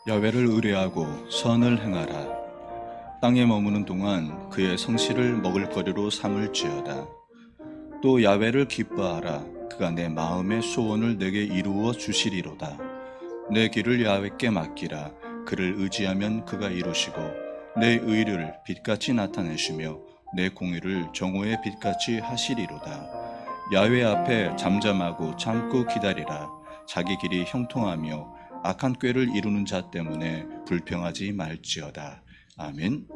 야훼를 의뢰하고 선을 행하라. 땅에 머무는 동안 그의 성실을 먹을거리로 삼을지어다. 또 야훼를 기뻐하라. 그가 내 마음의 소원을 내게 이루어 주시리로다. 내 길을 야훼께 맡기라. 그를 의지하면 그가 이루시고 내 의를 빛같이 나타내시며 내 공의를 정오의 빛같이 하시리로다. 야훼 앞에 잠잠하고 참고 기다리라. 자기 길이 형통하며 악한 꾀를 이루는 자 때문에 불평하지 말지어다. 아멘.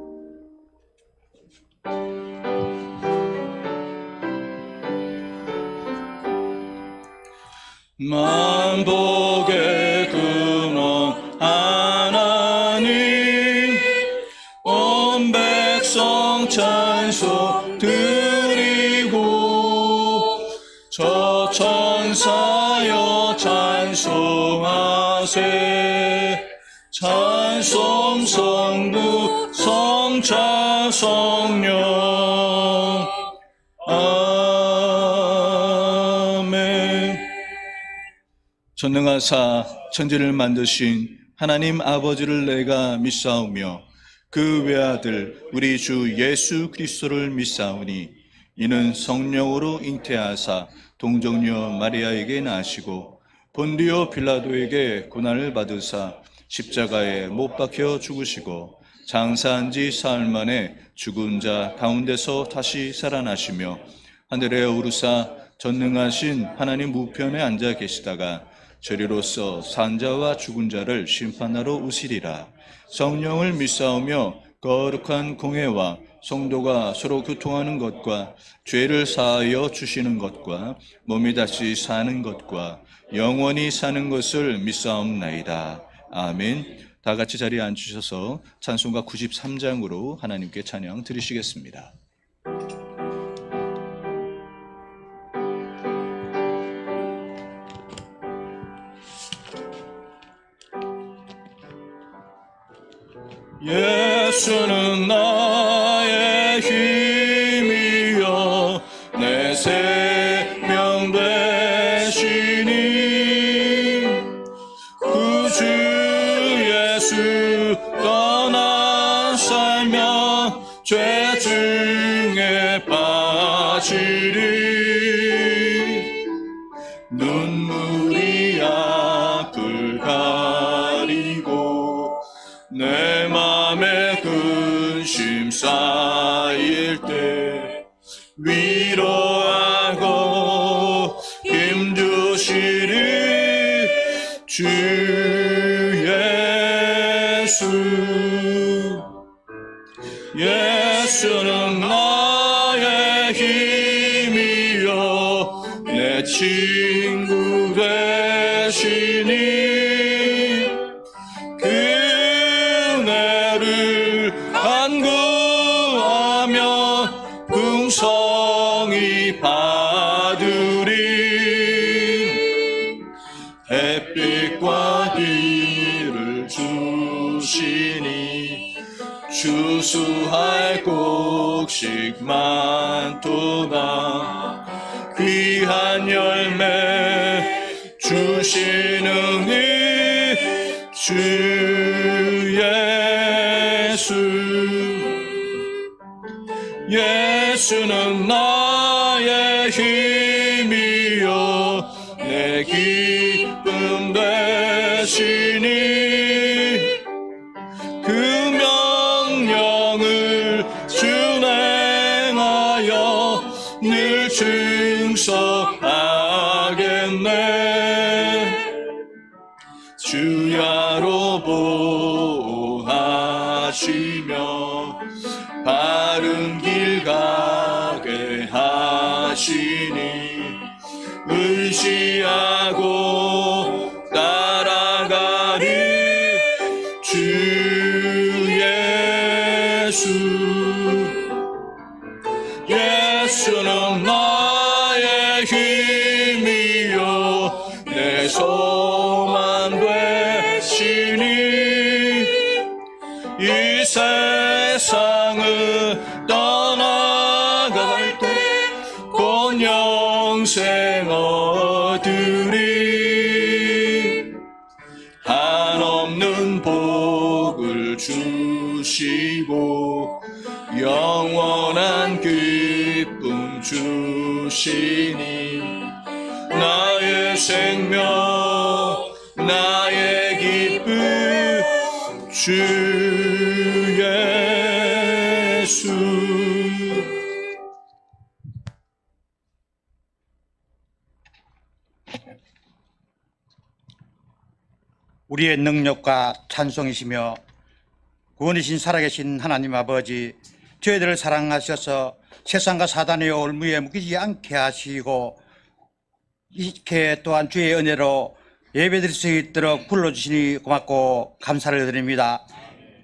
만복의 근원 하나님, 온 백성 찬송 드리고 저 천사여 찬송하세. 찬송 성부 성자 성령. 아멘. 전능하사 천지를 만드신 하나님 아버지를 내가 믿사오며 그 외아들 우리 주 예수 그리스도를 믿사오니 이는 성령으로 잉태하사 동정녀 마리아에게 나시고 본디오 빌라도에게 고난을 받으사 십자가에 못 박혀 죽으시고 장사한 지 사흘 만에 죽은 자 가운데서 다시 살아나시며 하늘에 오르사 전능하신 하나님 우편에 앉아 계시다가 저리로서 산자와 죽은 자를 심판하러 오시리라. 성령을 믿사오며 거룩한 공회와 성도가 서로 교통하는 것과 죄를 사하여 주시는 것과 몸이 다시 사는 것과 영원히 사는 것을 믿사옵나이다. 아멘. 다 같이 자리에 앉으셔서 찬송가 93장으로 하나님께 찬양 드리시겠습니다. 예수는 나의 힘이여 내 생명 되시니 구주 예수 떠나 살면 죄 중에 빠지리. 눈물이 앞을 가리고 내 맘에 근심 쌓일 때 위로하고 힘주시리 주 예수. 예수는 나의 힘이요 내 친구 되시니 풍성이 받으리. 햇빛과 비를 주시니 추수할 곡식만 도다. 귀한 열매 주시는 이 주 예수. 예수는 나의 힘이요 내 기쁨 되시니 그 명령을 준행하여 늘 충성하겠네. 주야로 보호하시며 바른 길 가게 하시니 의지하고 따라가리 주 예수. 예수는 나의 힘이요 내 소망 되시니 이 세상을 떠나갈 때 곧 영생 얻으리. 한없는 복 주시니 나의 생명 나의 기쁨 주 예수. 우리의 능력과 찬송이시며 구원이신 살아계신 하나님 아버지, 저희들을 사랑하셔서 세상과 사단의 올무에 묶이지 않게 하시고 이렇게 또한 주의 은혜로 예배드릴 수 있도록 불러주시니 고맙고 감사를 드립니다.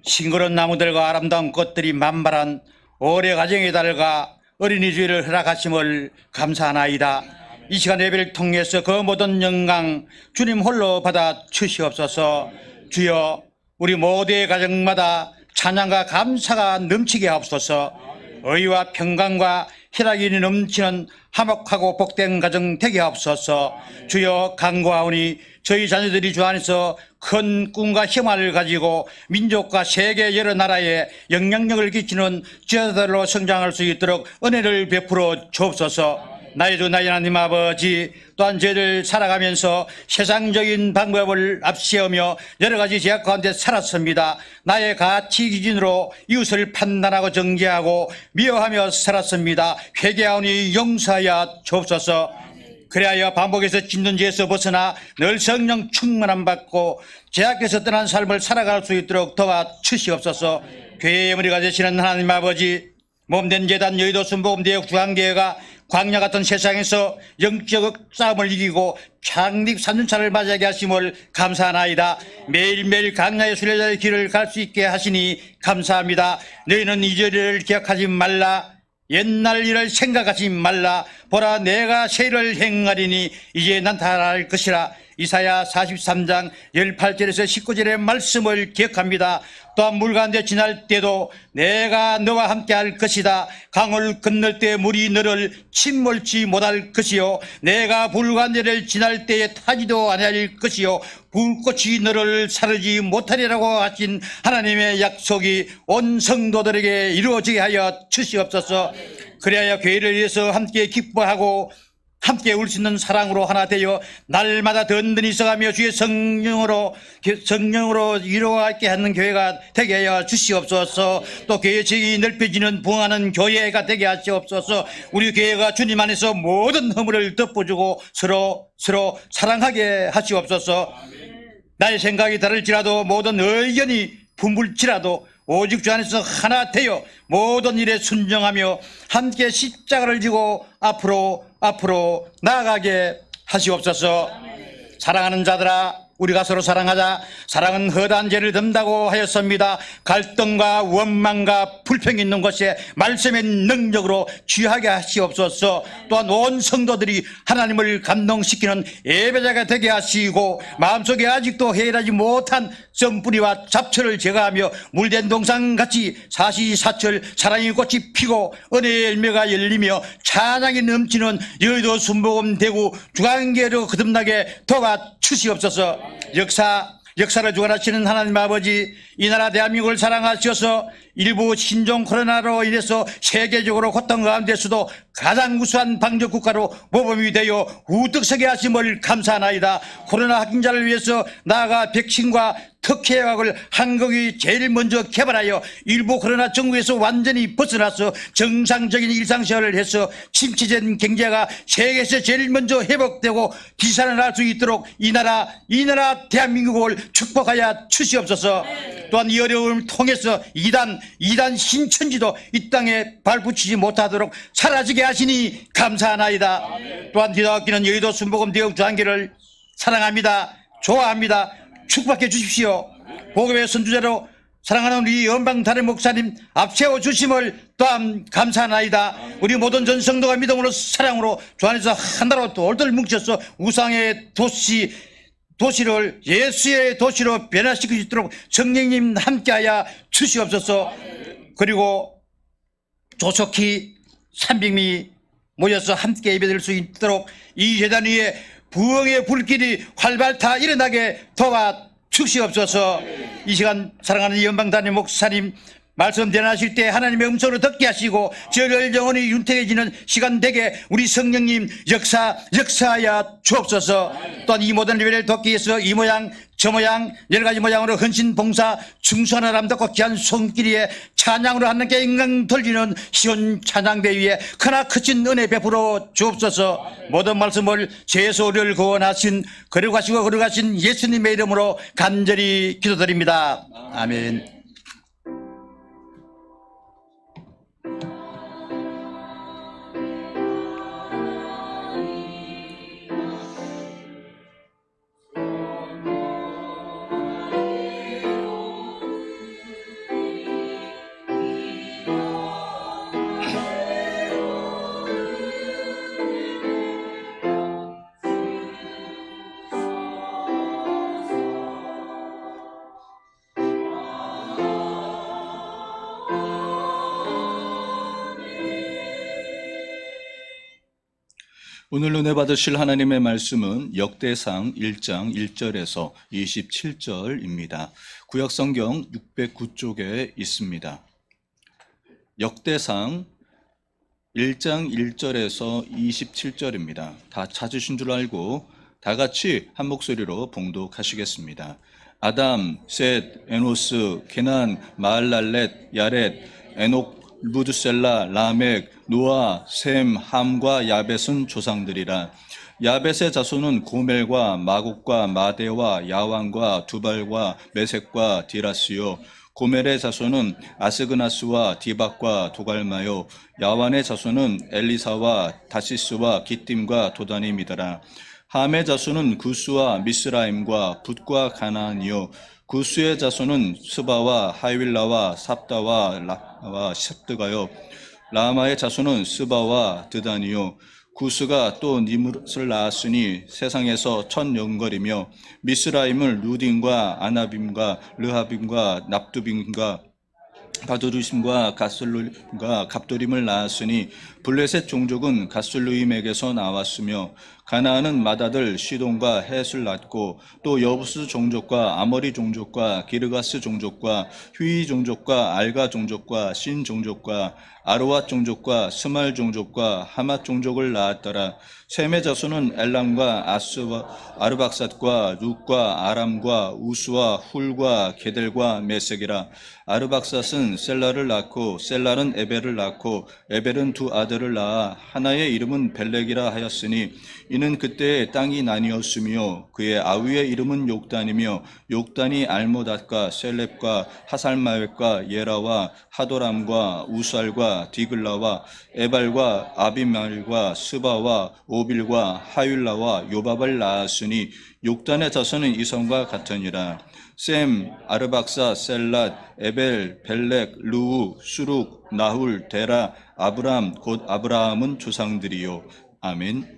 싱그러운 나무들과 아름다운 꽃들이 만발한 올해 가정의 달과 어린이 주일을 허락하심을 감사하나이다. 이 시간 예배를 통해서 그 모든 영광 주님 홀로 받아 주시옵소서. 주여, 우리 모두의 가정마다 찬양과 감사가 넘치게 하옵소서. 의와 평강과 희락이 넘치는 화목하고 복된 가정 되게 하옵소서. 주여, 간구하오니 저희 자녀들이 주 안에서 큰 꿈과 희망을 가지고 민족과 세계 여러 나라에 영향력을 끼치는 지도자들로 성장할 수 있도록 은혜를 베풀어 주옵소서. 나의 주 나의 하나님 아버지, 또한 저희들 살아가면서 세상적인 방법을 앞세우며 여러 가지 제약 가운데 살았습니다. 나의 가치 기준으로 이웃을 판단하고 정죄하고 미워하며 살았습니다. 회개하오니 용서하여 주옵소서. 그래야 반복해서 짓는 죄에서 벗어나 늘 성령 충만함 받고 제약에서 떠난 삶을 살아갈 수 있도록 도와주시옵소서. 교회의 머리가 되시는 하나님 아버지, 몸된 재단 여의도 순복음대역 중앙교회가 광야 같은 세상에서 영적 싸움을 이기고 창립 3년차를 맞이하게 하심을 감사하나이다. 매일매일 강야의 순례자의 길을 갈 수 있게 하시니 감사합니다. 너희는 이전을 기억하지 말라. 옛날 일을 생각하지 말라. 보라, 내가 새 일을 행하리니 이제 나타날 것이라. 이사야 43장 18절에서 19절의 말씀을 기억합니다. 또한 물 가운데 지날 때도 내가 너와 함께 할 것이다. 강을 건널 때 물이 너를 침몰치 못할 것이요, 내가 불 가운데를 지날 때에 타지도 아니할 것이요, 불꽃이 너를 사르지 못하리라고 하신 하나님의 약속이 온 성도들에게 이루어지게 하여 주시옵소서. 그래야 교회를 위해서 함께 기뻐하고 함께 울 수 있는 사랑으로 하나 되어 날마다 든든히 있어가며 주의 성령으로 이루어가게 하는 교회가 되게 하여 주시옵소서. 또 교회의 지역이 넓혀지는 부흥하는 교회가 되게 하시옵소서. 우리 교회가 주님 안에서 모든 허물을 덮어주고 서로 사랑하게 하시옵소서. 나의 생각이 다를지라도 모든 의견이 분불지라도 오직 주 안에서 하나 되어 모든 일에 순종하며 함께 십자가를 지고 앞으로 나아가게 하시옵소서. 사랑하는 자들아, 우리가 서로 사랑하자. 사랑은 허다한 죄를 덮는다고 하였습니다. 갈등과 원망과 불평이 있는 것에 말씀의 능력으로 취하게 하시옵소서. 또한 온 성도들이 하나님을 감동시키는 예배자가 되게 하시고 마음속에 아직도 해결하지 못한 썸뿌리와 잡초를 제거하며 물된 동산같이 사시사철 사랑의 꽃이 피고 은혜의 열매가 열리며 찬양이 넘치는 여의도 순복음 대구 중앙교회로 거듭나게 도와주시옵소서. 역사를 주관하시는 하나님 아버지, 이 나라 대한민국을 사랑하셔서 일부 신종 코로나로 인해서 세계적으로 고통 가운데서도 가장 우수한 방역 국가로 모범이 되어 우뚝 서게 하심을 감사하나이다. 코로나 확진자를 위해서 나아가 백신과 특혜약을 한국이 제일 먼저 개발하여 일부 코로나 정국에서 완전히 벗어나서 정상적인 일상생활을 해서 침체된 경제가 세계에서 제일 먼저 회복되고 기산을 할 수 있도록 이 나라 대한민국을 축복하여 주시옵소서. 또한 이 어려움을 통해서 이단 신천지도 이 땅에 발붙이지 못하도록 사라지게 하시니 감사하나이다. 또한 기도하기는 여의도 순복음 대역 중앙교회를 사랑합니다. 좋아합니다. 축복해 주십시오. 복음의 선두자로 사랑하는 우리 연방다른 목사님 앞세워 주심을 또한 감사하나이다. 우리 모든 전성도가 믿음으로 사랑으로 주 안에서 하나로 돌돌 뭉쳐서 우상의 도시를 예수의 도시로 변화시킬 수 있도록 성령님 함께하여 주시옵소서. 그리고 조속히 300명이 모여서 함께 예배드릴 수 있도록 이 예단 위에 부흥의 불길이 활발타 일어나게 도와주시옵소서. 이 시간 사랑하는 연방단임 목사님 말씀 전하실 때 하나님의 음성을 듣게 하시고 저희를 영원히 윤택해지는 시간 되게 우리 성령님 역사하여 주옵소서. 또한 이 모든 예배를 돕기 위해서 이 모양 저 모양 여러 가지 모양으로 헌신 봉사 충성을 함닫고 귀한 손길이에 찬양으로 하나님께 영광 돌리는 시온 찬양배 위에 크나 크신 은혜 베풀어 주옵소서. 모든 말씀을 죄에서 우리를 구원하신 거룩하신 예수님의 이름으로 간절히 기도드립니다. 아멘. 오늘 은혜 받으실 하나님의 말씀은 역대상 1장 1절에서 27절입니다. 구약성경 609쪽에 있습니다. 역대상 1장 1절에서 27절입니다. 다 찾으신 줄 알고 다 같이 한 목소리로 봉독하시겠습니다. 아담, 셋, 에노스, 게난, 마할랄렛, 야렛, 에녹, 무드셀라, 라멕, 노아, 셈, 함과 야벳은 조상들이라. 야벳의 자손은 고멜과 마곡과 마대와 야왕과 두발과 메색과 디라스요. 고멜의 자손은 아스그나스와 디박과 도갈마요. 야완의 자손은 엘리사와 다시스와 기띔과 도다님이더라. 함의 자손은 구스와 미스라임과 붓과 가나안이요. 구스의 자손은 스바와 하윌라와 삽다와 라와 셉드가요. 라마의 자손은 스바와 드단이요. 구스가 또 니므롯을 낳았으니 세상에서 첫 영걸이며 미스라임을 루딘과 아나빔과 르하빔과 납두빔과 바두르심과 가슬루임과 갑도림을 낳았으니 블레셋 종족은 가슬루임에게서 나왔으며 가나안은 맏아들 시돈과 헷을 낳고 또 여부스 종족과 아모리 종족과 기르가스 종족과 휘이 종족과 알가 종족과 신 종족과 아르왓 종족과 스말 종족과 하맛 종족을 낳았더라. 셈의 자손은 엘람과 아르박삿과 룩과 아람과 우스와 훌과 게델과 메색이라. 아르박삿은 셀라를 낳고 셀라는 에벨을 낳고 에벨은 두 아들을 낳아 하나의 이름은 벨렉이라 하였으니 이는 그때의 땅이 나뉘었으며 그의 아위의 이름은 욕단이며 욕단이 알모닷과 셀렙과 하살마웻과 예라와 하도람과 우살과 디글라와 에발과 아비말과 스바와 오빌과 하율라와 요밥을 낳았으니 욕단의 자손은 이성과 같으니라. 셈, 아르박사, 셀랏, 에벨, 벨렉, 루우, 수룩, 나훌, 데라, 아브람 곧 아브라함은 조상들이요. 아멘.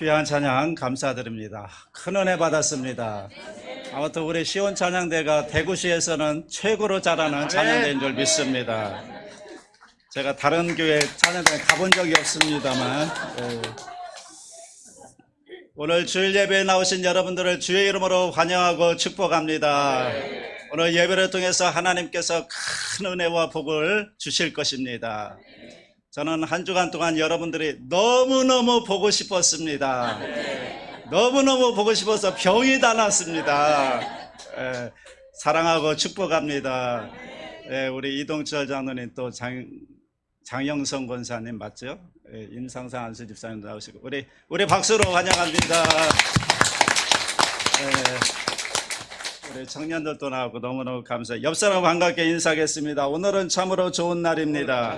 귀한 찬양 감사드립니다. 큰 은혜 받았습니다. 아무튼 우리 시온 찬양대가 대구시에서는 최고로 잘하는 찬양대인 줄 믿습니다. 제가 다른 교회 찬양대에 가본 적이 없습니다만 오늘 주일 예배에 나오신 여러분들을 주의 이름으로 환영하고 축복합니다. 오늘 예배를 통해서 하나님께서 큰 은혜와 복을 주실 것입니다. 저는 한 주간 동안 여러분들이 너무너무 보고 싶었습니다. 너무너무 보고 싶어서 병이 다 났습니다. 사랑하고 축복합니다. 우리 이동철 장로님 또 장영성 권사님 맞죠? 임상상 안수 집사님 나오시고 우리 박수로 환영합니다. 우리 청년들도 나오고 너무너무 감사해요. 옆 사람 반갑게 인사하겠습니다. 오늘은 참으로 좋은 날입니다.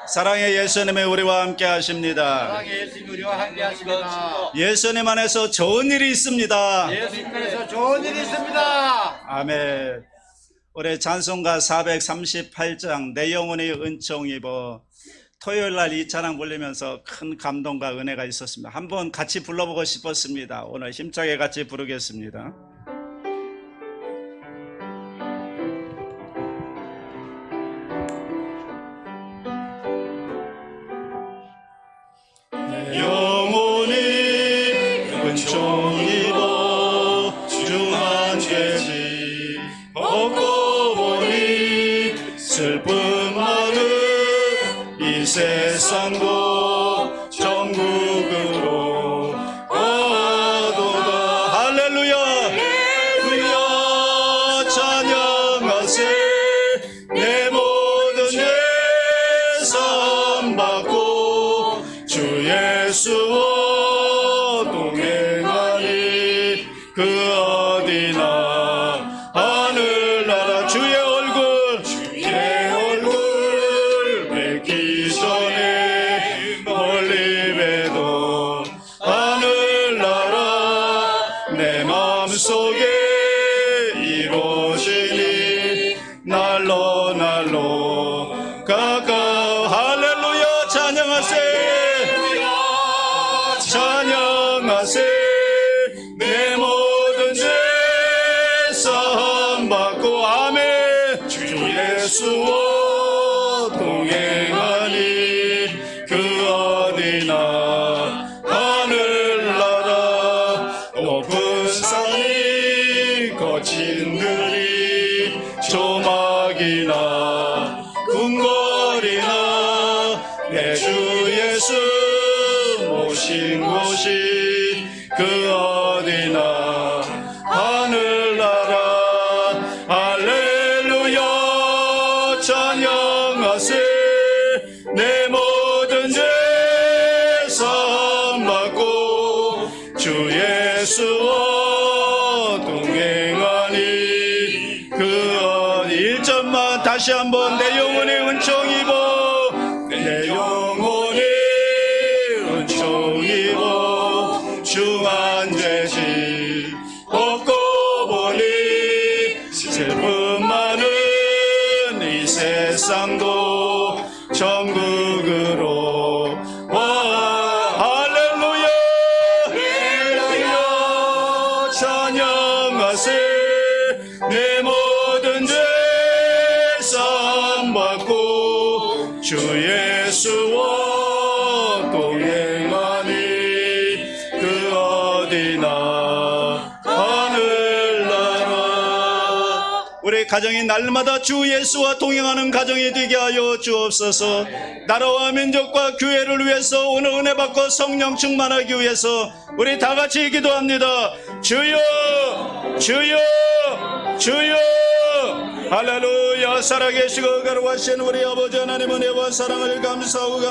사랑의 예수님이 우리와 함께 하십니다. 사랑의 예수님 우리와 함께 하십니다. 예수님 안에서 좋은 일이 있습니다. 예수님 안에서 좋은 일이 있습니다. 아멘. 올해 찬송가 438장 내 영혼이 은총 입어 토요일 날 이 찬양 부르면서 큰 감동과 은혜가 있었습니다. 한번 같이 불러보고 싶었습니다. 오늘 힘차게 같이 부르겠습니다. 내 영혼이 은총 입어 중한 죄지 벗고 보니 슬픔 많은 이 세상도 천국으로 가도다. 할렐루야 할렐루야 찬양하세. 내 모든 죄 사함받고 주 예수와 동행하니 그 어디나 하늘나라 주의 얼굴 뵙기 전에 멀리 봬도 하늘나라 내 마음속에 이루어지니 날로 가까워. 할렐루야 찬양하세. 찬양하세. 내 모든 죄 사함받고 아멘 주 예수와 동행하니 그 어디나 하늘나라 높은 산이 거친 들이 조막이나 궁궐이나 내 주 예수 모신 곳이 그 어디나 하늘나라. 할렐루야 찬양하세. 내 모든 죄 사함받고 주 예수와 동행하니 그 어디 1절만 다시 한번 내 영혼이 은총 입어 내 영혼이 은총 입어 중한 죄지 벗고 보니 슬픔 많은 이 세상도 천국으로 와. 할렐루야 할렐루야 찬양하세. 내 모든 죄 사함받고 주 예수와 동행하니 그 어디나 하늘나라. 우리 가정이 날마다 주 예수와 동행하는 가정이 되게 하여 주옵소서. 나라와 민족과 교회를 위해서 오늘 은혜 받고 성령 충만하기 위해서 우리 다 같이 기도합니다. 주여 주여 주여. 할렐루야. 살아계시고 거룩하신 우리 아버지 하나님 은혜와 사랑을 감사합니다.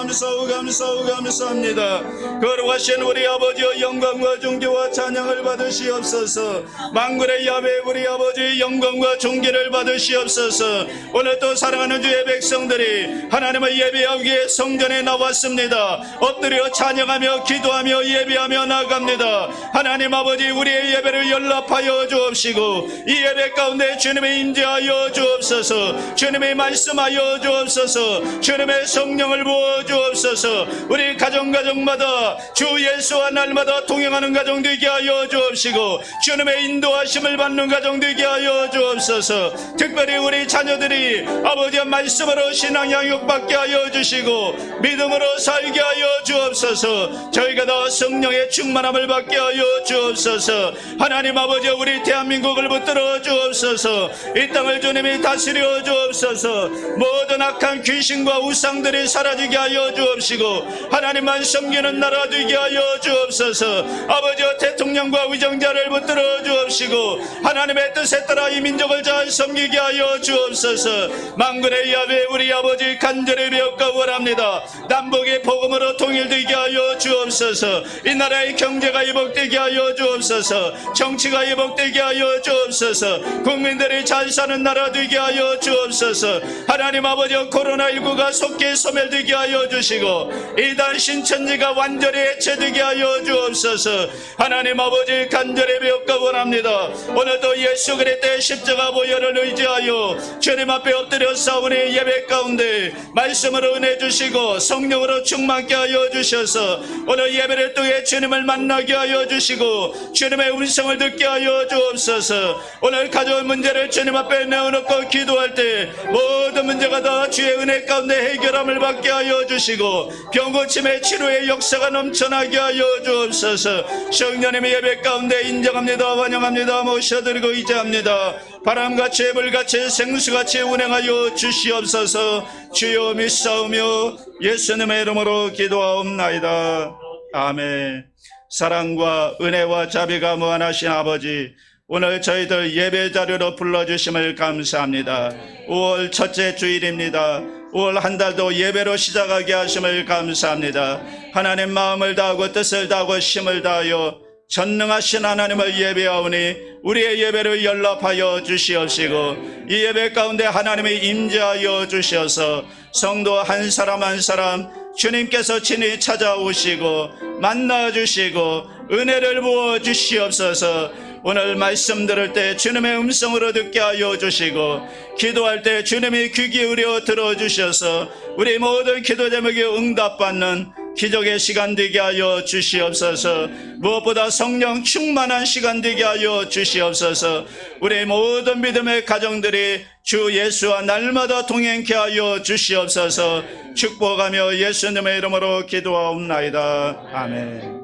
거룩하신 우리 아버지여 영광과 존귀와 찬양을 받으시옵소서. 만군의 야훼 우리 아버지 영광과 존귀를 받으시옵소서. 오늘 또 사랑하는 주의 백성들이 하나님을 예배하기 위해 성전에 나왔습니다. 엎드려 찬양하며 기도하며 예배하며 나아갑니다. 하나님 아버지 우리의 예배를 연락하여 주옵시고 이 예배 가운데 주님의 임재하여 주옵소서. 주옵소서. 주님의 말씀하여 주옵소서. 주님의 성령을 부어 주옵소서. 우리 가정마다 주 예수와 날마다 동행하는 가정 되게 하여 주옵시고, 주님의 인도하심을 받는 가정 되게 하여 주옵소서. 특별히 우리 자녀들이 아버지의 말씀으로 신앙 양육받게 하여 주시고 믿음으로 살게 하여 주옵소서. 저희가 다 성령의 충만함을 받게 하여 주옵소서. 하나님 아버지, 우리 대한민국을 붙들어 주옵소서. 이 땅을 주님이 다스려 주옵소서. 모든 악한 귀신과 우상들이 사라지게 하여 주옵시고 하나님만 섬기는 나라 되게 하여 주옵소서. 아버지와 대통령과 위정자를 붙들어 주옵시고 하나님의 뜻에 따라 이 민족을 잘 섬기게 하여 주옵소서. 만군의 야훼 우리 아버지 간절히 배웠고 원합니다. 남북이 복음으로 통일되게 하여 주옵소서. 이 나라의 경제가 회복되게 하여 주옵소서. 정치가 회복되게 하여 주옵소서. 국민들이 잘 사는 나라 되게 하여 주옵소서. 하나님 아버지, 코로나19가 속히 소멸되게 하여 주시고 이단 신천지가 완전히 해체되게 하여 주옵소서. 하나님 아버지, 간절히 배웠고 원합니다. 오늘도 예수 그리스도의 십자가 보혈을 의지하여 주님 앞에 엎드려 싸우니 예배 가운데 말씀으로 은혜 주시고 성령으로 충만케 하여 주셔서 오늘 예배를 통해 주님을 만나게 하여 주시고 주님의 음성을 듣게 하여 주옵소서. 오늘 가져온 문제를 주님 앞에 내어놓고 기도할 때 모든 문제가 다 주의 은혜 가운데 해결함을 받게 하여 주시고 병고침의 치료의 역사가 넘쳐나게 하여 주옵소서. 성령님의 예배 가운데 인정합니다. 환영합니다. 모셔드리고 의지합니다. 바람같이 불같이 생수같이 운행하여 주시옵소서. 주여 믿사오며 예수님의 이름으로 기도하옵나이다. 아멘. 사랑과 은혜와 자비가 무한하신 아버지, 오늘 저희들 예배 자료로 불러주심을 감사합니다. 5월 첫째 주일입니다. 5월 한 달도 예배로 시작하게 하심을 감사합니다. 하나님 마음을 다하고 뜻을 다하고 힘을 다하여 전능하신 하나님을 예배하오니 우리의 예배를 연락하여 주시옵시고 이 예배 가운데 하나님이 임재하여 주셔서 성도 한 사람 한 사람 주님께서 친히 찾아오시고 만나주시고 은혜를 부어 주시옵소서. 오늘 말씀 들을 때 주님의 음성으로 듣게 하여 주시고 기도할 때 주님이 귀 기울여 들어주셔서 우리 모든 기도 제목에 응답받는 기적의 시간 되게 하여 주시옵소서. 무엇보다 성령 충만한 시간 되게 하여 주시옵소서. 우리 모든 믿음의 가정들이 주 예수와 날마다 동행케 하여 주시옵소서. 축복하며 예수님의 이름으로 기도하옵나이다. 아멘.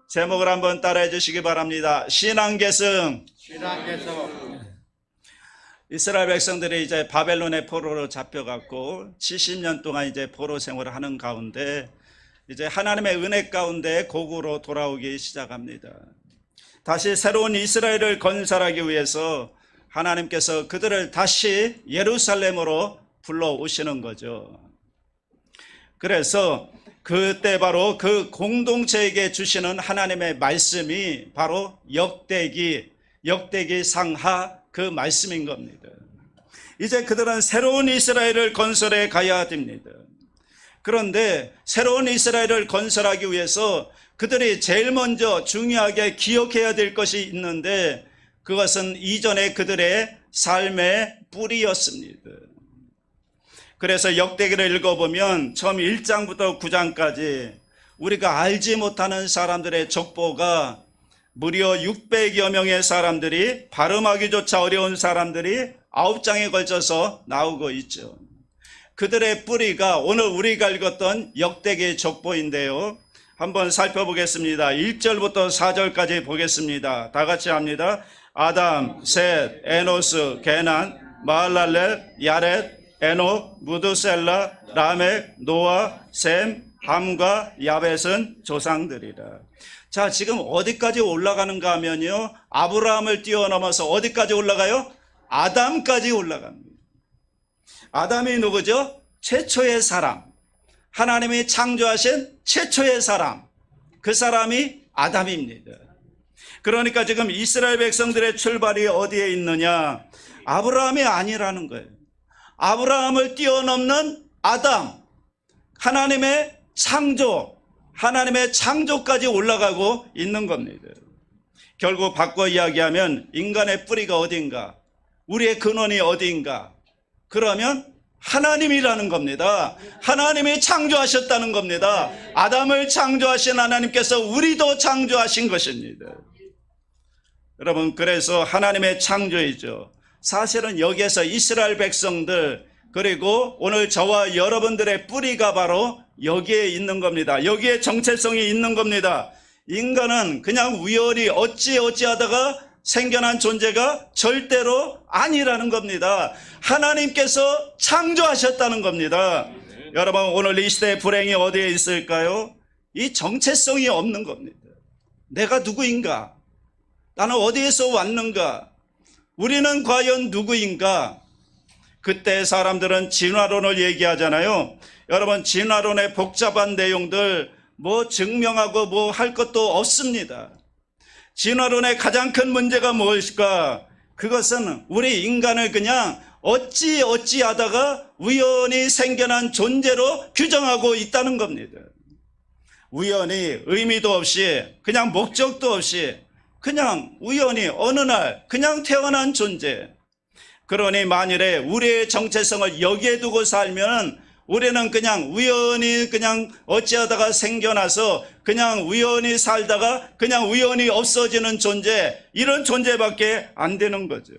제목을 한번 따라해 주시기 바랍니다. 신앙계승. 이스라엘 백성들이 이제 바벨론의 포로로 잡혀갔고 70년 동안 이제 포로 생활을 하는 가운데 이제 하나님의 은혜 가운데 고국으로 돌아오기 시작합니다. 다시 새로운 이스라엘을 건설하기 위해서 하나님께서 그들을 다시 예루살렘으로 불러오시는 거죠. 그래서 그때 바로 그 공동체에게 주시는 하나님의 말씀이 바로 역대기 상하 그 말씀인 겁니다. 이제 그들은 새로운 이스라엘을 건설해 가야 됩니다. 그런데 새로운 이스라엘을 건설하기 위해서 그들이 제일 먼저 중요하게 기억해야 될 것이 있는데 그것은 이전에 그들의 삶의 뿌리였습니다. 그래서 역대기를 읽어보면 처음 1장부터 9장까지 우리가 알지 못하는 사람들의 족보가 무려 600여 명의 사람들이 발음하기조차 어려운 사람들이 9장에 걸쳐서 나오고 있죠. 그들의 뿌리가 오늘 우리가 읽었던 역대기 족보인데요. 한번 살펴보겠습니다. 1절부터 4절까지 보겠습니다. 다 같이 합니다. 아담, 셋, 에노스, 게난, 마할랄렛, 야렛, 에녹, 무드셀라, 라멕, 노아, 셈, 함과 야벳은 조상들이라. 자, 지금 어디까지 올라가는가 하면요, 아브라함을 뛰어넘어서 어디까지 올라가요? 아담까지 올라갑니다. 아담이 누구죠? 최초의 사람, 하나님이 창조하신 최초의 사람, 그 사람이 아담입니다. 그러니까 지금 이스라엘 백성들의 출발이 어디에 있느냐? 아브라함이 아니라는 거예요. 아브라함을 뛰어넘는 아담, 하나님의 창조, 하나님의 창조까지 올라가고 있는 겁니다. 결국 바꿔 이야기하면 인간의 뿌리가 어딘가, 우리의 근원이 어딘가, 그러면 하나님이라는 겁니다. 하나님이 창조하셨다는 겁니다. 아담을 창조하신 하나님께서 우리도 창조하신 것입니다. 여러분, 그래서 하나님의 창조이죠. 사실은 여기에서 이스라엘 백성들, 그리고 오늘 저와 여러분들의 뿌리가 바로 여기에 있는 겁니다. 여기에 정체성이 있는 겁니다. 인간은 그냥 우연히 어찌하다가 생겨난 존재가 절대로 아니라는 겁니다. 하나님께서 창조하셨다는 겁니다. 여러분, 오늘 이 시대의 불행이 어디에 있을까요? 이 정체성이 없는 겁니다. 내가 누구인가? 나는 어디에서 왔는가? 우리는 과연 누구인가? 그때 사람들은 진화론을 얘기하잖아요. 여러분, 진화론의 복잡한 내용들 증명하고 할 것도 없습니다. 진화론의 가장 큰 문제가 무엇일까? 그것은 우리 인간을 그냥 어찌하다가 우연히 생겨난 존재로 규정하고 있다는 겁니다. 우연히 의미도 없이, 그냥 목적도 없이, 그냥 우연히 어느 날 그냥 태어난 존재. 그러니 만일에 우리의 정체성을 여기에 두고 살면 우리는 그냥 우연히 그냥 어찌하다가 생겨나서 그냥 우연히 살다가 그냥 우연히 없어지는 존재, 이런 존재밖에 안 되는 거죠.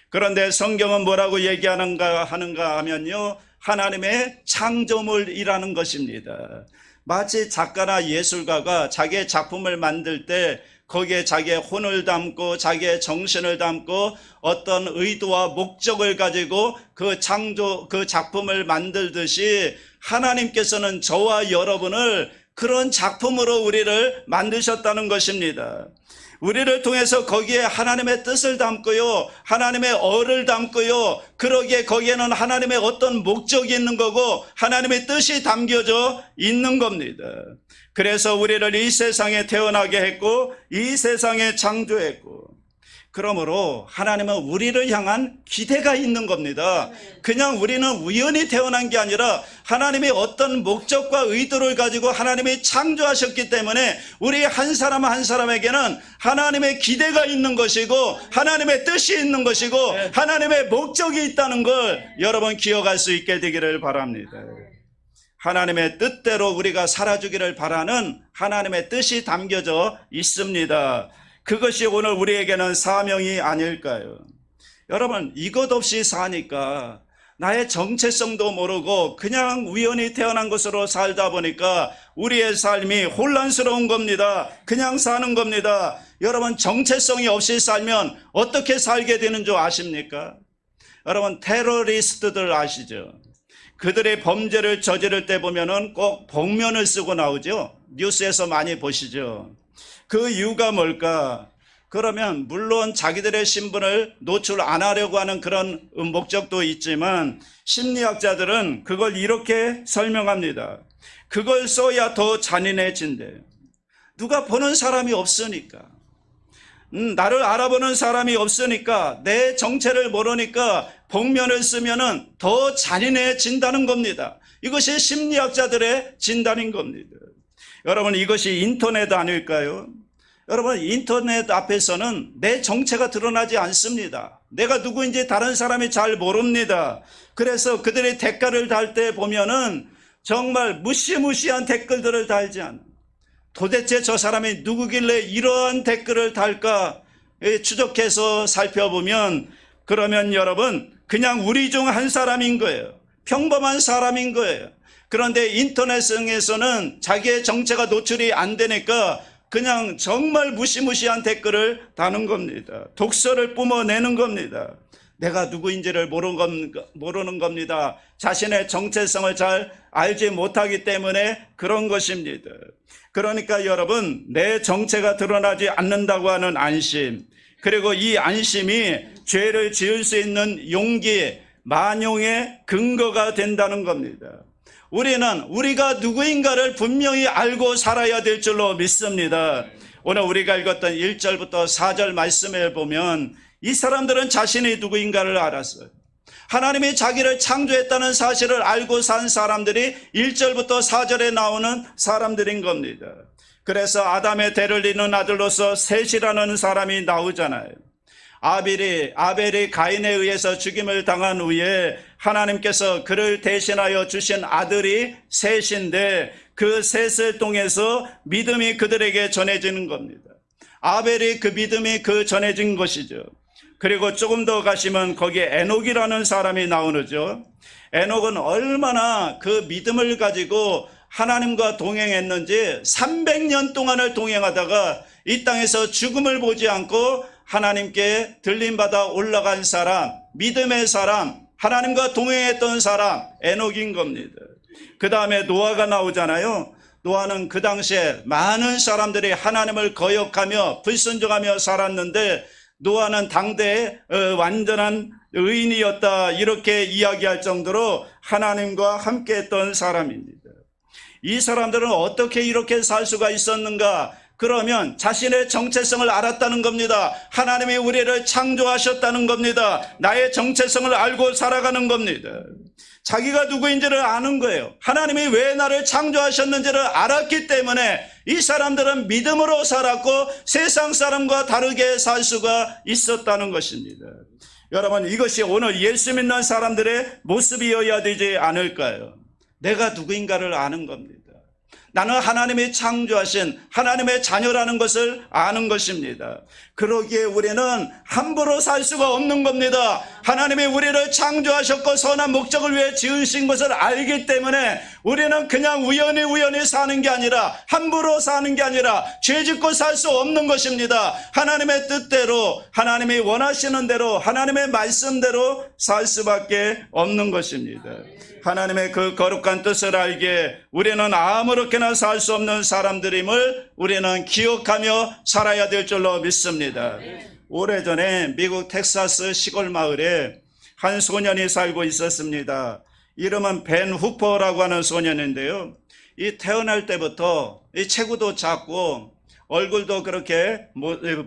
그런데 성경은 뭐라고 얘기하는가 하면요, 하나님의 창조물이라는 것입니다. 마치 작가나 예술가가 자기의 작품을 만들 때 거기에 자기의 혼을 담고 자기의 정신을 담고 어떤 의도와 목적을 가지고 그 작품을 만들듯이 하나님께서는 저와 여러분을 그런 작품으로 우리를 만드셨다는 것입니다. 우리를 통해서 거기에 하나님의 뜻을 담고요, 하나님의 얼을 담고요, 그러기에 거기에는 하나님의 어떤 목적이 있는 거고 하나님의 뜻이 담겨져 있는 겁니다. 그래서 우리를 이 세상에 태어나게 했고 이 세상에 창조했고, 그러므로 하나님은 우리를 향한 기대가 있는 겁니다. 그냥 우리는 우연히 태어난 게 아니라 하나님이 어떤 목적과 의도를 가지고 하나님이 창조하셨기 때문에 우리 한 사람 한 사람에게는 하나님의 기대가 있는 것이고 하나님의 뜻이 있는 것이고 하나님의 목적이 있다는 걸 여러분 기억할 수 있게 되기를 바랍니다. 하나님의 뜻대로 우리가 살아주기를 바라는 하나님의 뜻이 담겨져 있습니다. 그것이 오늘 우리에게는 사명이 아닐까요? 여러분, 이것 없이 사니까 나의 정체성도 모르고 그냥 우연히 태어난 것으로 살다 보니까 우리의 삶이 혼란스러운 겁니다. 그냥 사는 겁니다. 여러분, 정체성이 없이 살면 어떻게 살게 되는 줄 아십니까? 여러분, 테러리스트들 아시죠? 그들의 범죄를 저지를 때 보면은 꼭 복면을 쓰고 나오죠. 뉴스에서 많이 보시죠. 그 이유가 뭘까? 그러면 물론 자기들의 신분을 노출 안 하려고 하는 그런 목적도 있지만 심리학자들은 그걸 이렇게 설명합니다. 그걸 써야 더 잔인해진대. 누가 보는 사람이 없으니까, 나를 알아보는 사람이 없으니까, 내 정체를 모르니까 복면을 쓰면은 더 잔인해진다는 겁니다. 이것이 심리학자들의 진단인 겁니다. 여러분, 이것이 인터넷 아닐까요? 여러분, 인터넷 앞에서는 내 정체가 드러나지 않습니다. 내가 누구인지 다른 사람이 잘 모릅니다. 그래서 그들이 댓글을 달 때 보면은 정말 무시무시한 댓글들을 달지 않아. 도대체 저 사람이 누구길래 이러한 댓글을 달까 추적해서 살펴보면, 그러면 여러분 그냥 우리 중 한 사람인 거예요. 평범한 사람인 거예요. 그런데 인터넷상에서는 자기의 정체가 노출이 안 되니까 그냥 정말 무시무시한 댓글을 다는 겁니다. 독서를 뿜어내는 겁니다. 내가 누구인지를 모르는 겁니다. 자신의 정체성을 잘 알지 못하기 때문에 그런 것입니다. 그러니까 여러분, 내 정체가 드러나지 않는다고 하는 안심, 그리고 이 안심이 죄를 지을 수 있는 용기, 만용의 근거가 된다는 겁니다. 우리는 우리가 누구인가를 분명히 알고 살아야 될 줄로 믿습니다. 오늘 우리가 읽었던 1절부터 4절 말씀을 보면 이 사람들은 자신이 누구인가를 알았어요. 하나님이 자기를 창조했다는 사실을 알고 산 사람들이 1절부터 4절에 나오는 사람들인 겁니다. 그래서 아담의 대를 잇는 아들로서 셋이라는 사람이 나오잖아요. 아벨이 가인에 의해서 죽임을 당한 후에 하나님께서 그를 대신하여 주신 아들이 셋인데 그 셋을 통해서 믿음이 그들에게 전해지는 겁니다. 아벨이 그 믿음이 전해진 것이죠. 그리고 조금 더 가시면 거기에 에녹이라는 사람이 나오죠. 에녹은 얼마나 그 믿음을 가지고 하나님과 동행했는지 300년 동안을 동행하다가 이 땅에서 죽음을 보지 않고 하나님께 들림받아 올라간 사람, 믿음의 사람, 하나님과 동행했던 사람, 에녹인 겁니다. 그 다음에 노아가 나오잖아요. 노아는 그 당시에 많은 사람들이 하나님을 거역하며 불순종하며 살았는데 노아는 당대의 완전한 의인이었다, 이렇게 이야기할 정도로 하나님과 함께했던 사람입니다. 이 사람들은 어떻게 이렇게 살 수가 있었는가? 그러면 자신의 정체성을 알았다는 겁니다. 하나님이 우리를 창조하셨다는 겁니다. 나의 정체성을 알고 살아가는 겁니다. 자기가 누구인지를 아는 거예요. 하나님이 왜 나를 창조하셨는지를 알았기 때문에 이 사람들은 믿음으로 살았고 세상 사람과 다르게 살 수가 있었다는 것입니다. 여러분, 이것이 오늘 예수 믿는 사람들의 모습이어야 되지 않을까요? 내가 누구인가를 아는 겁니다. 나는 하나님이 창조하신 하나님의 자녀라는 것을 아는 것입니다. 그러기에 우리는 함부로 살 수가 없는 겁니다. 하나님이 우리를 창조하셨고 선한 목적을 위해 지으신 것을 알기 때문에 우리는 그냥 우연히 사는 게 아니라, 함부로 사는 게 아니라 죄 짓고 살 수 없는 것입니다. 하나님의 뜻대로, 하나님이 원하시는 대로, 하나님의 말씀대로 살 수밖에 없는 것입니다. 하나님의 그 거룩한 뜻을 알기에 우리는 아무렇게나 살 수 없는 사람들임을 우리는 기억하며 살아야 될 줄로 믿습니다. 오래전에 미국 텍사스 시골 마을에 한 소년이 살고 있었습니다. 이름은 벤 후퍼라고 하는 소년인데요. 이 태어날 때부터 이 체구도 작고 얼굴도 그렇게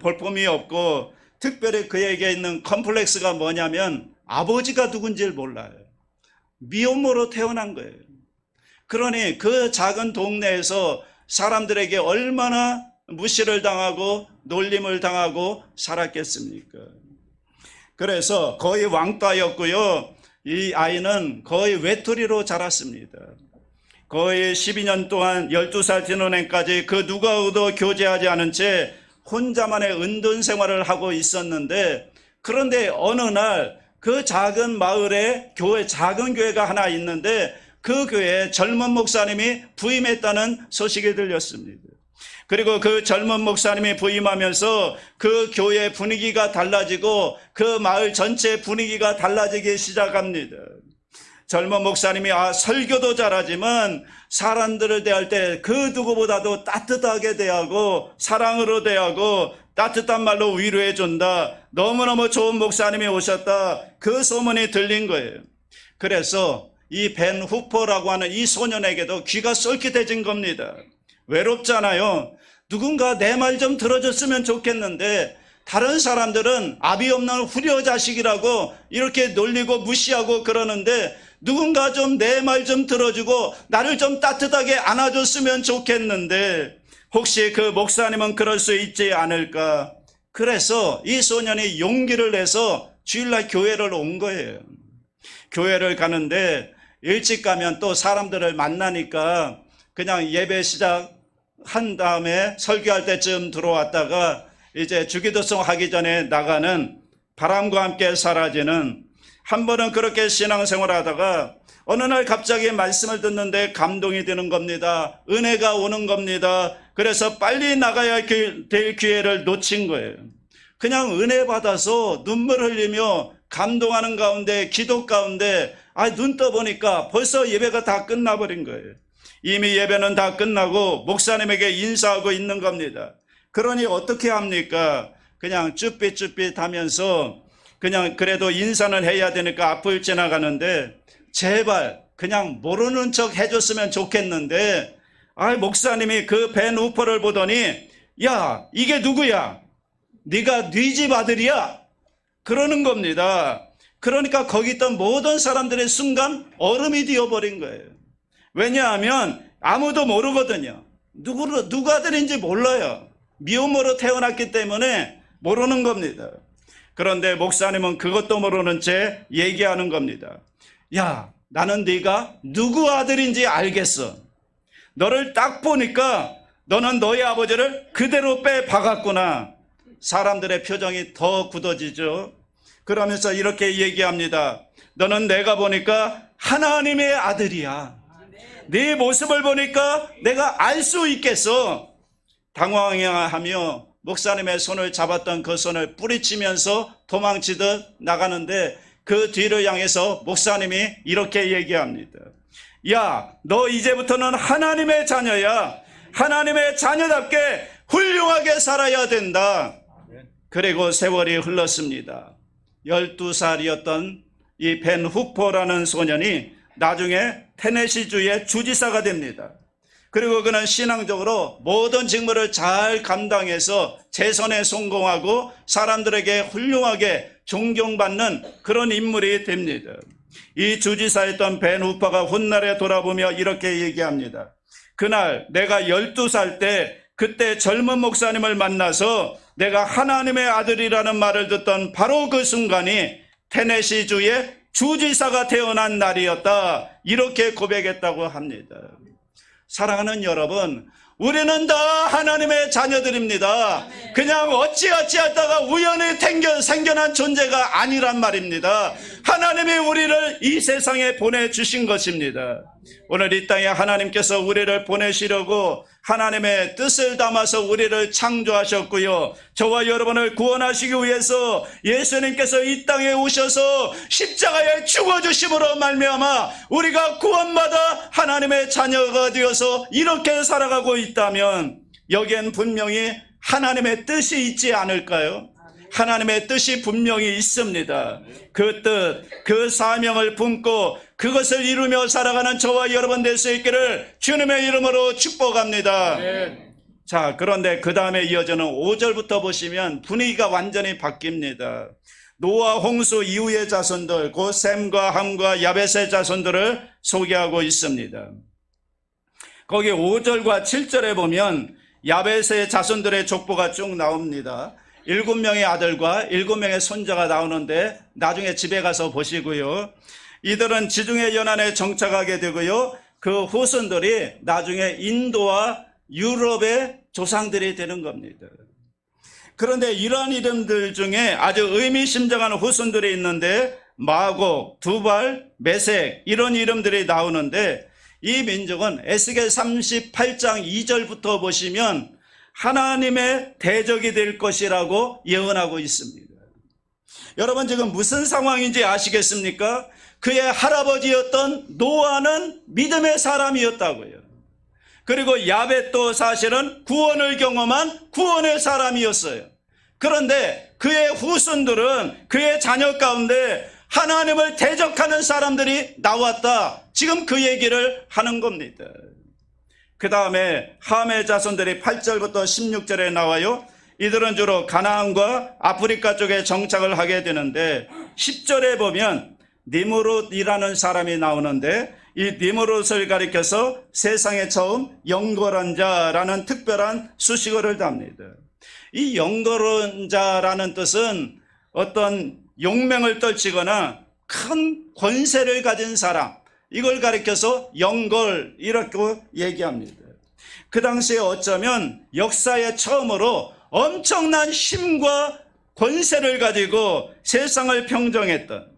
볼품이 없고, 특별히 그에게 있는 컴플렉스가 뭐냐면 아버지가 누군지를 몰라요. 미혼모로 태어난 거예요. 그러니 그 작은 동네에서 사람들에게 얼마나 무시를 당하고 놀림을 당하고 살았겠습니까? 그래서 거의 왕따였고요. 이 아이는 거의 외톨이로 자랐습니다. 거의 12년 동안 12살 되는 해까지 그 누구하고도 교제하지 않은 채 혼자만의 은둔 생활을 하고 있었는데, 그런데 어느 날 그 작은 마을에 작은 교회가 하나 있는데 그 교회에 젊은 목사님이 부임했다는 소식이 들렸습니다. 그리고 그 젊은 목사님이 부임하면서 그 교회 분위기가 달라지고 그 마을 전체 분위기가 달라지기 시작합니다. 젊은 목사님이 설교도 잘하지만 사람들을 대할 때 그 누구보다도 따뜻하게 대하고 사랑으로 대하고 따뜻한 말로 위로해 준다. 너무너무 좋은 목사님이 오셨다. 그 소문이 들린 거예요. 그래서 이 벤 후퍼라고 하는 이 소년에게도 귀가 쏠깃해진 겁니다. 외롭잖아요. 누군가 내 말 좀 들어줬으면 좋겠는데 다른 사람들은 아비 없는 후려 자식이라고 이렇게 놀리고 무시하고 그러는데 누군가 좀 내 말 좀 들어주고 나를 좀 따뜻하게 안아줬으면 좋겠는데 혹시 그 목사님은 그럴 수 있지 않을까? 그래서 이 소년이 용기를 내서 주일날 교회를 온 거예요. 교회를 가는데 일찍 가면 또 사람들을 만나니까 그냥 예배 시작한 다음에 설교할 때쯤 들어왔다가 이제 주기도송 하기 전에 나가는, 바람과 함께 사라지는, 한 번은 그렇게 신앙생활 하다가 어느 날 갑자기 말씀을 듣는데 감동이 드는 겁니다. 은혜가 오는 겁니다. 그래서 빨리 나가야 될 기회를 놓친 거예요. 그냥 은혜 받아서 눈물 흘리며 감동하는 가운데, 기도 가운데 눈 떠보니까 벌써 예배가 다 끝나버린 거예요. 이미 예배는 다 끝나고 목사님에게 인사하고 있는 겁니다. 그러니 어떻게 합니까? 그냥 쭈삣쭈삣 하면서 그냥 그래도 인사는 해야 되니까 앞을 지나가는데 제발 그냥 모르는 척 해줬으면 좋겠는데 목사님이 그 벤 후퍼를 보더니 야, 이게 누구야? 네가 네 집 아들이야? 그러는 겁니다. 그러니까 거기 있던 모든 사람들의 순간 얼음이 되어버린 거예요. 왜냐하면 아무도 모르거든요. 누구 아들인지 몰라요. 미혼모로 태어났기 때문에 모르는 겁니다. 그런데 목사님은 그것도 모르는 채 얘기하는 겁니다. 야, 나는 네가 누구 아들인지 알겠어. 너를 딱 보니까 너는 너희 아버지를 그대로 빼박았구나. 사람들의 표정이 더 굳어지죠. 그러면서 이렇게 얘기합니다. 너는 내가 보니까 하나님의 아들이야. 네 모습을 보니까 내가 알 수 있겠어. 당황하며 목사님의 손을 잡았던 그 손을 뿌리치면서 도망치듯 나가는데 그 뒤를 향해서 목사님이 이렇게 얘기합니다. 야, 너 이제부터는 하나님의 자녀야. 하나님의 자녀답게 훌륭하게 살아야 된다. 그리고 세월이 흘렀습니다. 12살이었던 이 벤 후퍼라는 소년이 나중에 테네시주의 주지사가 됩니다. 그리고 그는 신앙적으로 모든 직무를 잘 감당해서 재선에 성공하고 사람들에게 훌륭하게 존경받는 그런 인물이 됩니다. 이 주지사였던 벤 후퍼가 훗날에 돌아보며 이렇게 얘기합니다. 그날 내가 12살 때 그때 젊은 목사님을 만나서 내가 하나님의 아들이라는 말을 듣던 바로 그 순간이 테네시주의 주지사가 태어난 날이었다. 이렇게 고백했다고 합니다. 사랑하는 여러분, 우리는 다 하나님의 자녀들입니다. 그냥 어찌하다가 우연히 생겨난 존재가 아니란 말입니다. 하나님이 우리를 이 세상에 보내주신 것입니다. 오늘 이 땅에 하나님께서 우리를 보내시려고 하나님의 뜻을 담아서 우리를 창조하셨고요. 저와 여러분을 구원하시기 위해서 예수님께서 이 땅에 오셔서 십자가에 죽어주심으로 말미암아 우리가 구원받아 하나님의 자녀가 되어서 이렇게 살아가고 있다면 여기엔 분명히 하나님의 뜻이 있지 않을까요? 하나님의 뜻이 분명히 있습니다. 그 뜻, 그 사명을 품고 그것을 이루며 살아가는 저와 여러분 될 수 있기를 주님의 이름으로 축복합니다. 자, 그런데 그 다음에 이어지는 5절부터 보시면 분위기가 완전히 바뀝니다. 노아 홍수 이후의 자손들, 곧 셈과 함과 야벳의 자손들을 소개하고 있습니다. 거기 5절과 7절에 보면 야벳의 자손들의 족보가 쭉 나옵니다. 7명의 아들과 7명의 손자가 나오는데 나중에 집에 가서 보시고요. 이들은 지중해 연안에 정착하게 되고요. 그 후손들이 나중에 인도와 유럽의 조상들이 되는 겁니다. 그런데 이러한 이름들 중에 아주 의미심장한 후손들이 있는데 마곡, 두발, 메색 이런 이름들이 나오는데 이 민족은 에스겔 38장 2절부터 보시면 하나님의 대적이 될 것이라고 예언하고 있습니다. 여러분 지금 무슨 상황인지 아시겠습니까? 그의 할아버지였던 노아는 믿음의 사람이었다고요. 그리고 야벳도 사실은 구원을 경험한 구원의 사람이었어요. 그런데 그의 후손들은 그의 자녀 가운데 하나님을 대적하는 사람들이 나왔다. 지금 그 얘기를 하는 겁니다. 그 다음에 함의 자손들이 8절부터 16절에 나와요. 이들은 주로 가나안과 아프리카 쪽에 정착을 하게 되는데 10절에 보면 니므롯이라는 사람이 나오는데 이 니므롯을 가리켜서 세상에 처음 영걸한 자라는 특별한 수식어를 답니다. 이 영걸한 자라는 뜻은 어떤 용맹을 떨치거나 큰 권세를 가진 사람, 이걸 가리켜서 영걸 이렇게 얘기합니다. 그 당시에 어쩌면 역사의 처음으로 엄청난 힘과 권세를 가지고 세상을 평정했던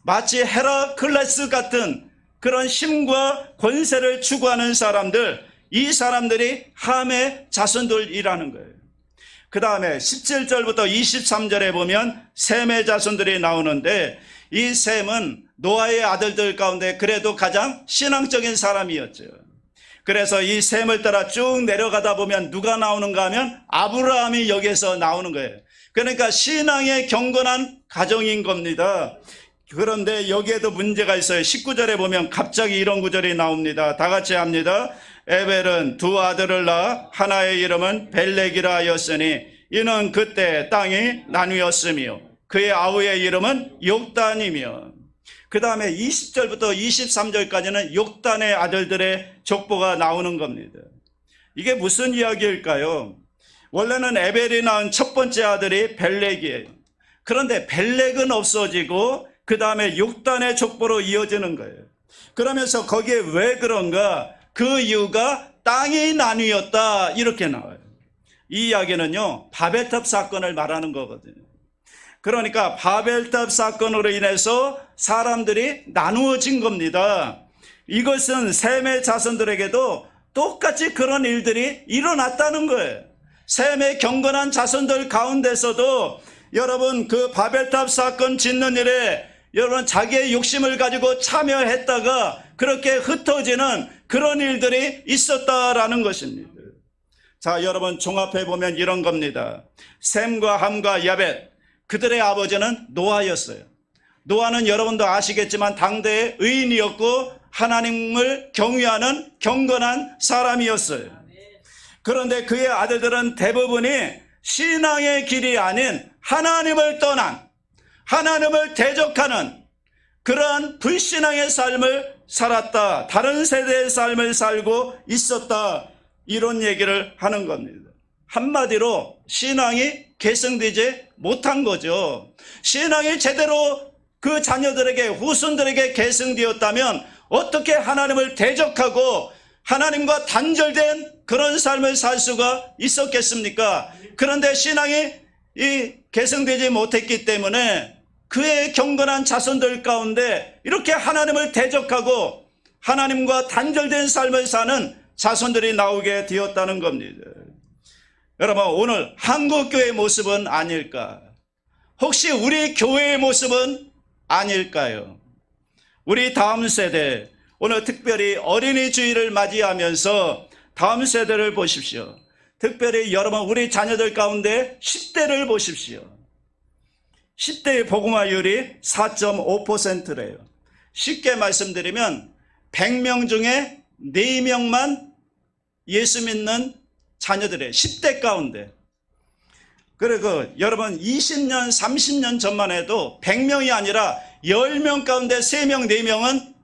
마치 헤라클레스 같은 그런 힘과 권세를 추구하는 사람들, 이 사람들이 함의 자손들이라는 거예요. 그 다음에 17절부터 23절에 보면 셈의 자손들이 나오는데 이 셈은 노아의 아들들 가운데 그래도 가장 신앙적인 사람이었죠. 그래서 이 셈을 따라 쭉 내려가다 보면 누가 나오는가 하면 아브라함이 여기에서 나오는 거예요. 그러니까 신앙의 경건한 가정인 겁니다. 그런데 여기에도 문제가 있어요. 19절에 보면 갑자기 이런 구절이 나옵니다. 다 같이 합니다. 에벨은 두 아들을 낳아 하나의 이름은 벨렉이라 하였으니 이는 그때 땅이 나뉘었으며 그의 아우의 이름은 욕단이며, 그 다음에 20절부터 23절까지는 욕단의 아들들의 족보가 나오는 겁니다. 이게 무슨 이야기일까요? 원래는 에벨이 낳은 첫 번째 아들이 벨렉이에요. 그런데 벨렉은 없어지고 그 다음에 6단의 족보로 이어지는 거예요. 그러면서 거기에 왜 그런가? 그 이유가 땅이 나뉘었다 이렇게 나와요. 이 이야기는요 바벨탑 사건을 말하는 거거든요. 그러니까 바벨탑 사건으로 인해서 사람들이 나누어진 겁니다. 이것은 셈의 자손들에게도 똑같이 그런 일들이 일어났다는 거예요. 셈의 경건한 자손들 가운데서도 여러분 그 바벨탑 사건 짓는 일에 여러분 자기의 욕심을 가지고 참여했다가 그렇게 흩어지는 그런 일들이 있었다라는 것입니다. 자, 여러분 종합해 보면 이런 겁니다. 셈과 함과 야벳, 그들의 아버지는 노아였어요. 노아는 여러분도 아시겠지만 당대의 의인이었고 하나님을 경외하는 경건한 사람이었어요. 그런데 그의 아들들은 대부분이 신앙의 길이 아닌 하나님을 떠난, 하나님을 대적하는 그러한 불신앙의 삶을 살았다. 다른 세대의 삶을 살고 있었다. 이런 얘기를 하는 겁니다. 한마디로 신앙이 계승되지 못한 거죠. 신앙이 제대로 그 자녀들에게, 후손들에게 계승되었다면 어떻게 하나님을 대적하고 하나님과 단절된 그런 삶을 살 수가 있었겠습니까? 그런데 신앙이 계승되지 못했기 때문에 그의 경건한 자손들 가운데 이렇게 하나님을 대적하고 하나님과 단절된 삶을 사는 자손들이 나오게 되었다는 겁니다. 여러분, 오늘 한국교회의 모습은 아닐까? 혹시 우리 교회의 모습은 아닐까요? 우리 다음 세대, 오늘 특별히 어린이 주일을 맞이하면서 다음 세대를 보십시오. 특별히 여러분 우리 자녀들 가운데 10대를 보십시오. 10대의 복음화율이 4.5%래요. 쉽게 말씀드리면 100명 중에 4명만 예수 믿는 자녀들이에요. 10대 가운데. 그리고 여러분 20년, 30년 전만 해도 100명이 아니라 10명 가운데 3명, 4명은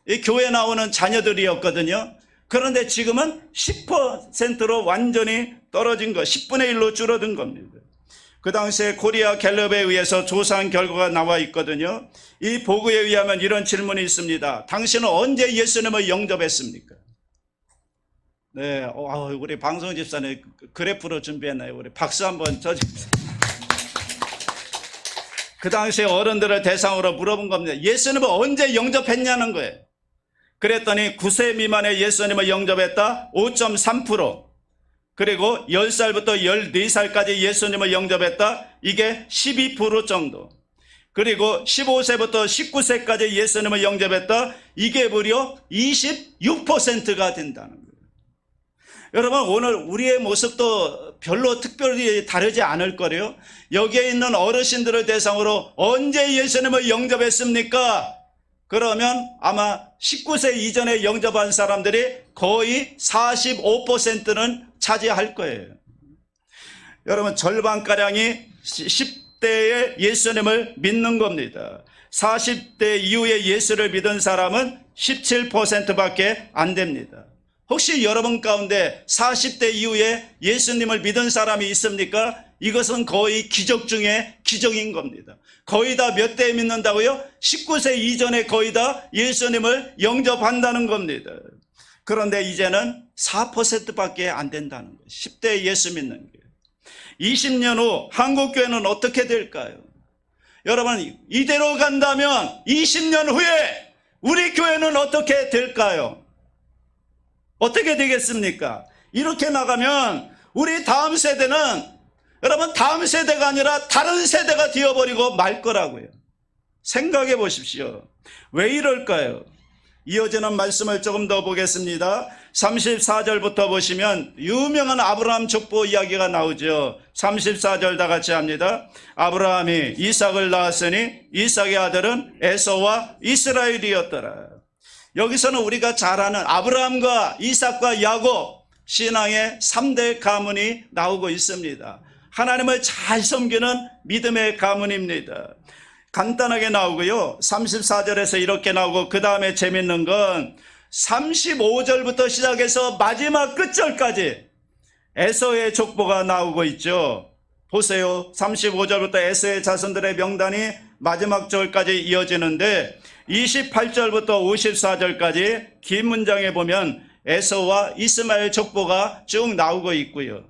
이 교회 나오는 자녀들이었거든요. 그런데 지금은 10%로 완전히 떨어진 거, 10분의 1로 줄어든 겁니다. 그 당시에 코리아 갤럽에 의해서 조사한 결과가 나와 있거든요. 이 보고에 의하면 이런 질문이 있습니다. 당신은 언제 예수님을 영접했습니까? 네, 우리 방송 집사님 그래프로 준비했나요? 우리 박수 한번 쳐주세요. 그 당시에 어른들을 대상으로 물어본 겁니다. 예수님을 언제 영접했냐는 거예요. 그랬더니 9세 미만의 예수님을 영접했다 5.3%, 그리고 10살부터 14살까지 예수님을 영접했다 이게 12% 정도, 그리고 15세부터 19세까지 예수님을 영접했다 이게 무려 26%가 된다는 거예요. 여러분 오늘 우리의 모습도 별로 특별히 다르지 않을 거래요. 여기에 있는 어르신들을 대상으로 언제 예수님을 영접했습니까? 그러면 아마 19세 이전에 영접한 사람들이 거의 45%는 차지할 거예요. 여러분 절반가량이 10대에 예수님을 믿는 겁니다. 40대 이후에 예수를 믿은 사람은 17%밖에 안 됩니다. 혹시 여러분 가운데 40대 이후에 예수님을 믿은 사람이 있습니까? 이것은 거의 기적 중에 기적인 겁니다. 거의 다 몇 대에 믿는다고요? 19세 이전에 거의 다 예수님을 영접한다는 겁니다. 그런데 이제는 4%밖에 안 된다는 거예요. 10대 예수 믿는 게. 20년 후 한국교회는 어떻게 될까요? 여러분 이대로 간다면 20년 후에 우리 교회는 어떻게 될까요? 어떻게 되겠습니까? 이렇게 나가면 우리 다음 세대는 여러분 다음 세대가 아니라 다른 세대가 되어버리고 말 거라고요. 생각해 보십시오. 왜 이럴까요? 이어지는 말씀을 조금 더 보겠습니다. 34절부터 보시면 유명한 아브라함 족보 이야기가 나오죠. 34절 다 같이 합니다. 아브라함이 이삭을 낳았으니 이삭의 아들은 에서와 이스라엘이었더라. 여기서는 우리가 잘 아는 아브라함과 이삭과 야곱 신앙의 3대 가문이 나오고 있습니다. 하나님을 잘 섬기는 믿음의 가문입니다. 간단하게 나오고요. 34절에서 이렇게 나오고 그 다음에 재밌는 건 35절부터 시작해서 마지막 끝절까지 에서의 족보가 나오고 있죠. 보세요. 35절부터 에서의 자손들의 명단이 마지막 절까지 이어지는데 28절부터 54절까지 긴 문장에 보면 에서와 이스마엘 족보가 쭉 나오고 있고요.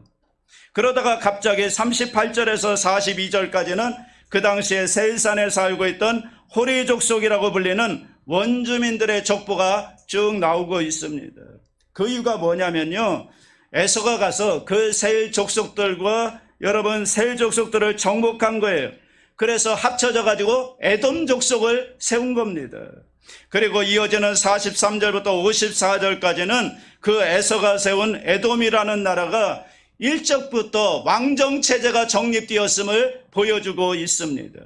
그러다가 갑자기 38절에서 42절까지는 그 당시에 세일산에 살고 있던 호리 족속이라고 불리는 원주민들의 족보가 쭉 나오고 있습니다. 그 이유가 뭐냐면요, 에서가 가서 그 세일 족속들과 여러분 세일 족속들을 정복한 거예요. 그래서 합쳐져 가지고 에돔 족속을 세운 겁니다. 그리고 이어지는 43절부터 54절까지는 그 에서가 세운 에돔이라는 나라가 일적부터 왕정체제가 정립되었음을 보여주고 있습니다.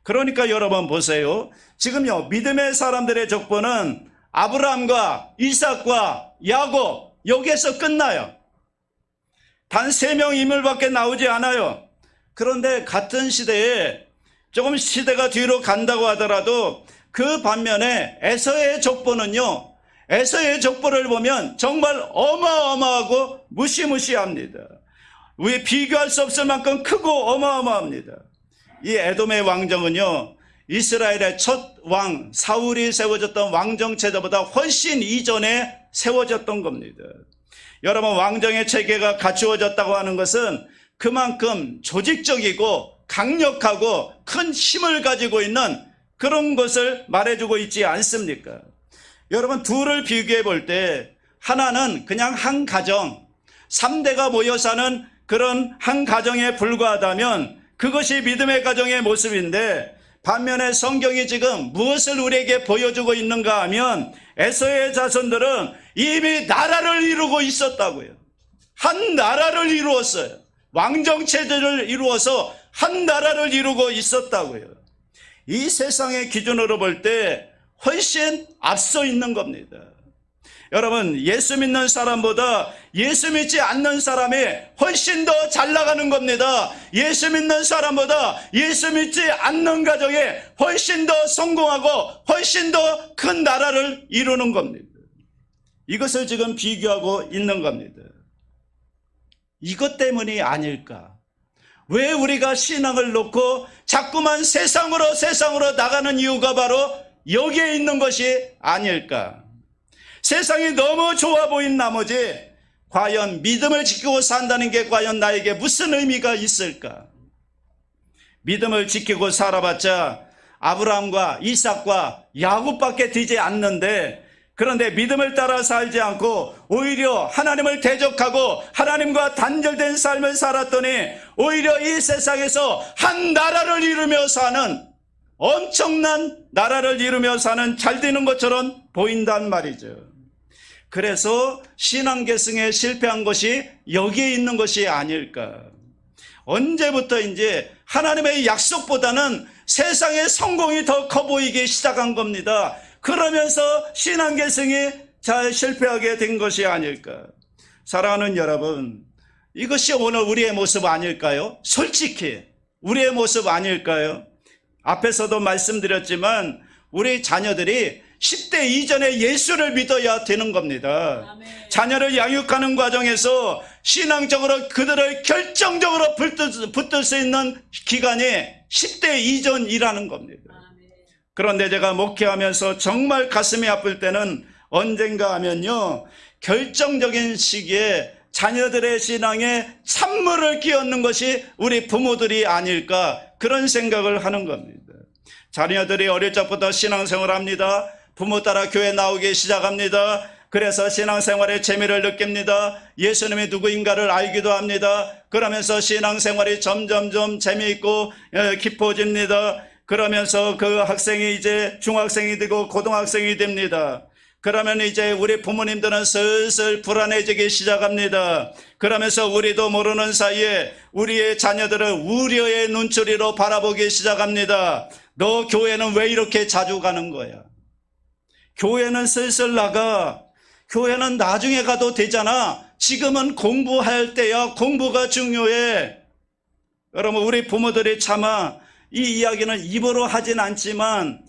그러니까 여러분 보세요. 지금요, 믿음의 사람들의 족보는 아브라함과 이삭과 야곱, 여기에서 끝나요. 단 3명 인물밖에 나오지 않아요. 그런데 같은 시대에 조금 시대가 뒤로 간다고 하더라도 그 반면에 에서의 족보는요, 에서의 족보를 보면 정말 어마어마하고 무시무시합니다. 우리 비교할 수 없을 만큼 크고 어마어마합니다. 이 에돔의 왕정은요, 이스라엘의 첫 왕 사울이 세워졌던 왕정체제보다 훨씬 이전에 세워졌던 겁니다. 여러분, 왕정의 체계가 갖추어졌다고 하는 것은 그만큼 조직적이고 강력하고 큰 힘을 가지고 있는 그런 것을 말해주고 있지 않습니까? 여러분, 둘을 비교해 볼 때 하나는 그냥 한 가정, 3대가 모여 사는 그런 한 가정에 불과하다면 그것이 믿음의 가정의 모습인데, 반면에 성경이 지금 무엇을 우리에게 보여주고 있는가 하면 에서의 자손들은 이미 나라를 이루고 있었다고요. 한 나라를 이루었어요. 왕정체제를 이루어서 한 나라를 이루고 있었다고요. 이 세상의 기준으로 볼 때 훨씬 앞서 있는 겁니다. 여러분, 예수 믿는 사람보다 예수 믿지 않는 사람이 훨씬 더 잘 나가는 겁니다. 예수 믿는 사람보다 예수 믿지 않는 가정이 훨씬 더 성공하고 훨씬 더 큰 나라를 이루는 겁니다. 이것을 지금 비교하고 있는 겁니다. 이것 때문이 아닐까? 왜 우리가 신앙을 놓고 자꾸만 세상으로 나가는 이유가 바로 여기에 있는 것이 아닐까? 세상이 너무 좋아 보인 나머지 과연 믿음을 지키고 산다는 게 과연 나에게 무슨 의미가 있을까? 믿음을 지키고 살아봤자 아브라함과 이삭과 야곱밖에 되지 않는데, 그런데 믿음을 따라 살지 않고 오히려 하나님을 대적하고 하나님과 단절된 삶을 살았더니 오히려 이 세상에서 한 나라를 이루며 사는, 엄청난 나라를 이루며 사는 잘 되는 것처럼 보인단 말이죠. 그래서 신앙 계승에 실패한 것이 여기에 있는 것이 아닐까. 언제부터 이제 하나님의 약속보다는 세상의 성공이 더 커 보이기 시작한 겁니다. 그러면서 신앙 계승이 잘 실패하게 된 것이 아닐까. 사랑하는 여러분, 이것이 오늘 우리의 모습 아닐까요? 솔직히 우리의 모습 아닐까요? 앞에서도 말씀드렸지만 우리 자녀들이 10대 이전에 예수를 믿어야 되는 겁니다. 아멘. 자녀를 양육하는 과정에서 신앙적으로 그들을 결정적으로 붙들 수 있는 기간이 10대 이전이라는 겁니다. 아멘. 그런데 제가 목회하면서 정말 가슴이 아플 때는 언젠가 하면요, 결정적인 시기에 자녀들의 신앙에 찬물을 끼얹는 것이 우리 부모들이 아닐까, 그런 생각을 하는 겁니다. 자녀들이 어릴 적부터 신앙생활을 합니다. 부모 따라 교회 나오기 시작합니다. 그래서 신앙생활의 재미를 느낍니다. 예수님이 누구인가를 알기도 합니다. 그러면서 신앙생활이 점점점 재미있고 깊어집니다. 그러면서 그 학생이 이제 중학생이 되고 고등학생이 됩니다. 그러면 이제 우리 부모님들은 슬슬 불안해지기 시작합니다. 그러면서 우리도 모르는 사이에 우리의 자녀들을 우려의 눈초리로 바라보기 시작합니다. 너 교회는 왜 이렇게 자주 가는 거야? 교회는 슬슬 나가. 교회는 나중에 가도 되잖아. 지금은 공부할 때야. 공부가 중요해. 여러분, 우리 부모들이 차마 이 이야기는 입으로 하진 않지만,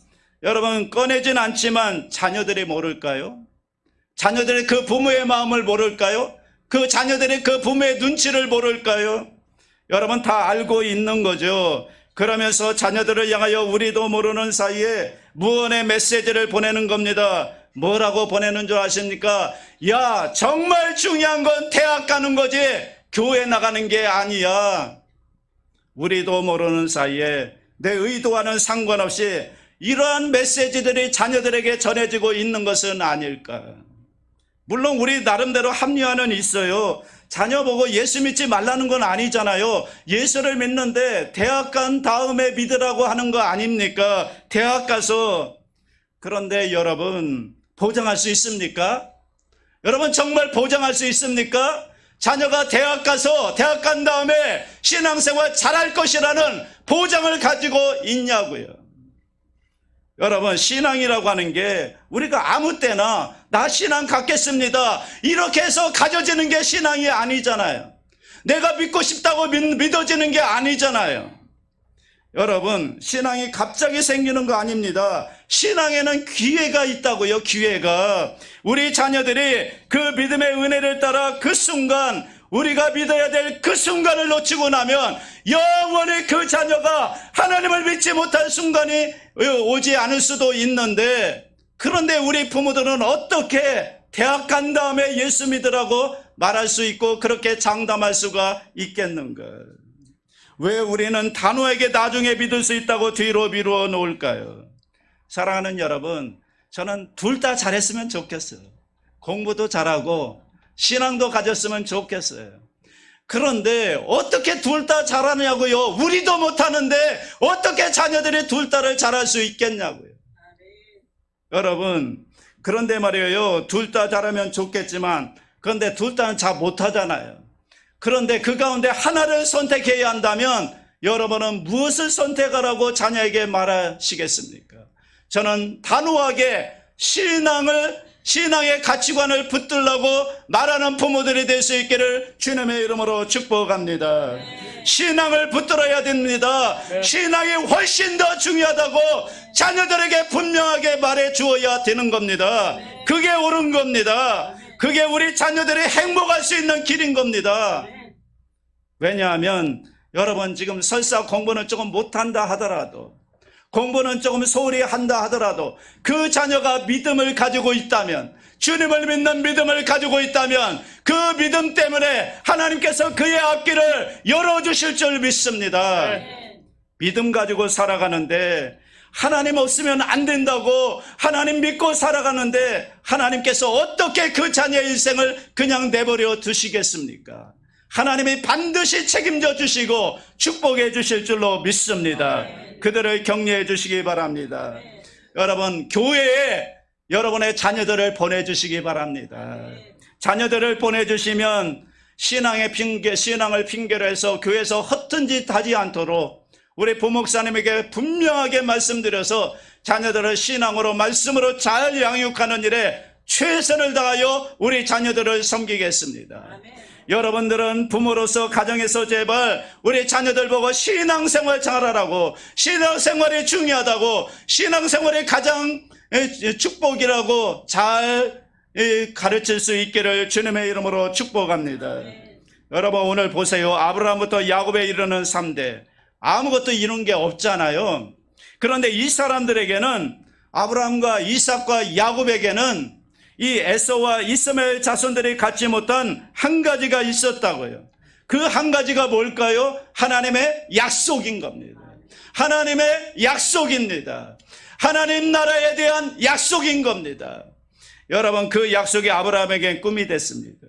여러분 꺼내진 않지만 자녀들이 모를까요? 자녀들이 그 부모의 마음을 모를까요? 그 자녀들이 그 부모의 눈치를 모를까요? 여러분 다 알고 있는 거죠. 그러면서 자녀들을 향하여 우리도 모르는 사이에 무언의 메시지를 보내는 겁니다. 뭐라고 보내는 줄 아십니까? 야, 정말 중요한 건 대학 가는 거지 교회 나가는 게 아니야. 우리도 모르는 사이에 내 의도와는 상관없이 이러한 메시지들이 자녀들에게 전해지고 있는 것은 아닐까. 물론 우리 나름대로 합리화는 있어요. 자녀 보고 예수 믿지 말라는 건 아니잖아요. 예수를 믿는데 대학 간 다음에 믿으라고 하는 거 아닙니까? 대학 가서. 그런데 여러분, 보장할 수 있습니까? 여러분 정말 보장할 수 있습니까? 자녀가 대학 가서 대학 간 다음에 신앙생활 잘할 것이라는 보장을 가지고 있냐고요. 여러분 신앙이라고 하는 게 우리가 아무 때나 나 신앙 갖겠습니다 이렇게 해서 가져지는 게 신앙이 아니잖아요. 내가 믿고 싶다고 믿어지는 게 아니잖아요. 여러분 신앙이 갑자기 생기는 거 아닙니다. 신앙에는 기회가 있다고요. 기회가. 우리 자녀들이 그 믿음의 은혜를 따라 그 순간 우리가 믿어야 될 그 순간을 놓치고 나면 영원히 그 자녀가 하나님을 믿지 못할 순간이 오지 않을 수도 있는데, 그런데 우리 부모들은 어떻게 대학 간 다음에 예수 믿으라고 말할 수 있고 그렇게 장담할 수가 있겠는가? 왜 우리는 단호하게 나중에 믿을 수 있다고 뒤로 미루어 놓을까요? 사랑하는 여러분, 저는 둘 다 잘했으면 좋겠어요. 공부도 잘하고 신앙도 가졌으면 좋겠어요. 그런데 어떻게 둘 다 잘하냐고요? 우리도 못하는데 어떻게 자녀들이 둘 다를 잘할 수 있겠냐고요. 여러분, 그런데 말이에요, 둘 다 잘하면 좋겠지만 그런데 둘 다는 잘 못하잖아요. 그런데 그 가운데 하나를 선택해야 한다면 여러분은 무엇을 선택하라고 자녀에게 말하시겠습니까? 저는 단호하게 신앙의 가치관을 붙들라고 말하는 부모들이 될 수 있기를 주님의 이름으로 축복합니다. 신앙을 붙들어야 됩니다. 신앙이 훨씬 더 중요하다고 자녀들에게 분명하게 말해 주어야 되는 겁니다. 그게 옳은 겁니다. 그게 우리 자녀들이 행복할 수 있는 길인 겁니다. 왜냐하면 여러분 지금 설사 공부는 조금 못한다 하더라도, 공부는 조금 소홀히 한다 하더라도 그 자녀가 믿음을 가지고 있다면, 주님을 믿는 믿음을 가지고 있다면 그 믿음 때문에 하나님께서 그의 앞길을 열어주실 줄 믿습니다. 믿음 가지고 살아가는데 하나님 없으면 안 된다고 하나님 믿고 살아가는데 하나님께서 어떻게 그 자녀의 인생을 그냥 내버려 두시겠습니까? 하나님이 반드시 책임져 주시고 축복해 주실 줄로 믿습니다. 그들을 격려해 주시기 바랍니다. 여러분, 교회에 여러분의 자녀들을 보내주시기 바랍니다. 자녀들을 보내주시면 신앙을 핑계로 해서 교회에서 허튼 짓 하지 않도록 우리 부목사님에게 분명하게 말씀드려서 자녀들을 신앙으로 말씀으로 잘 양육하는 일에 최선을 다하여 우리 자녀들을 섬기겠습니다. 여러분들은 부모로서 가정에서 제발 우리 자녀들 보고 신앙생활 잘하라고, 신앙생활이 중요하다고, 신앙생활이 가장 축복이라고 잘 가르칠 수 있기를 주님의 이름으로 축복합니다. 여러분 오늘 보세요. 아브라함부터 야곱에 이르는 3대 아무것도 이룬 게 없잖아요. 그런데 이 사람들에게는, 아브라함과 이삭과 야곱에게는 이 에서와 이스마엘 자손들이 갖지 못한 한 가지가 있었다고요. 그 한 가지가 뭘까요? 하나님의 약속인 겁니다. 하나님의 약속입니다. 하나님 나라에 대한 약속인 겁니다. 여러분, 그 약속이 아브라함에게 꿈이 됐습니다.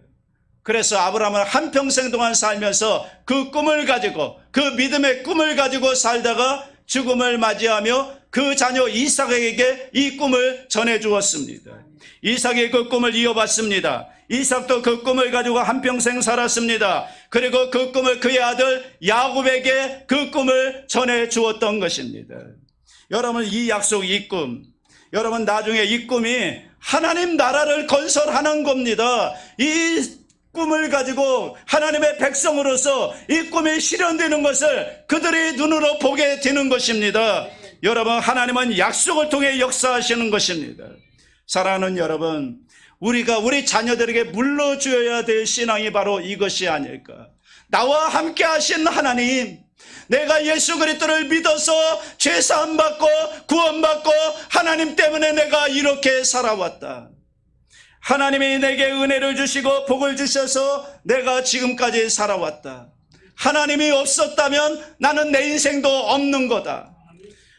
그래서 아브라함은 한평생 동안 살면서 그 꿈을 가지고, 그 믿음의 꿈을 가지고 살다가 죽음을 맞이하며 그 자녀 이삭에게 이 꿈을 전해 주었습니다. 이삭이 그 꿈을 이어받습니다. 이삭도 그 꿈을 가지고 한평생 살았습니다. 그리고 그 꿈을 그의 아들 야곱에게 그 꿈을 전해 주었던 것입니다. 여러분, 이 약속, 이 꿈, 여러분 나중에 이 꿈이 하나님 나라를 건설하는 겁니다. 이 꿈을 가지고 하나님의 백성으로서 이 꿈이 실현되는 것을 그들이 눈으로 보게 되는 것입니다. 여러분, 하나님은 약속을 통해 역사하시는 것입니다. 사랑하는 여러분, 우리가 우리 자녀들에게 물러주어야 될 신앙이 바로 이것이 아닐까. 나와 함께 하신 하나님, 내가 예수 그리스도를 믿어서 죄사함 받고 구원받고 하나님 때문에 내가 이렇게 살아왔다. 하나님이 내게 은혜를 주시고 복을 주셔서 내가 지금까지 살아왔다. 하나님이 없었다면 나는 내 인생도 없는 거다.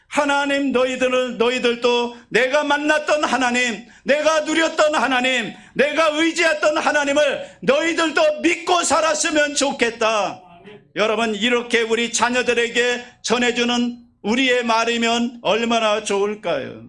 하나님, 너희들도 내가 만났던 하나님, 내가 누렸던 하나님, 내가 의지했던 하나님을 너희들도 믿고 살았으면 좋겠다. 여러분, 이렇게 우리 자녀들에게 전해주는 우리의 말이면 얼마나 좋을까요?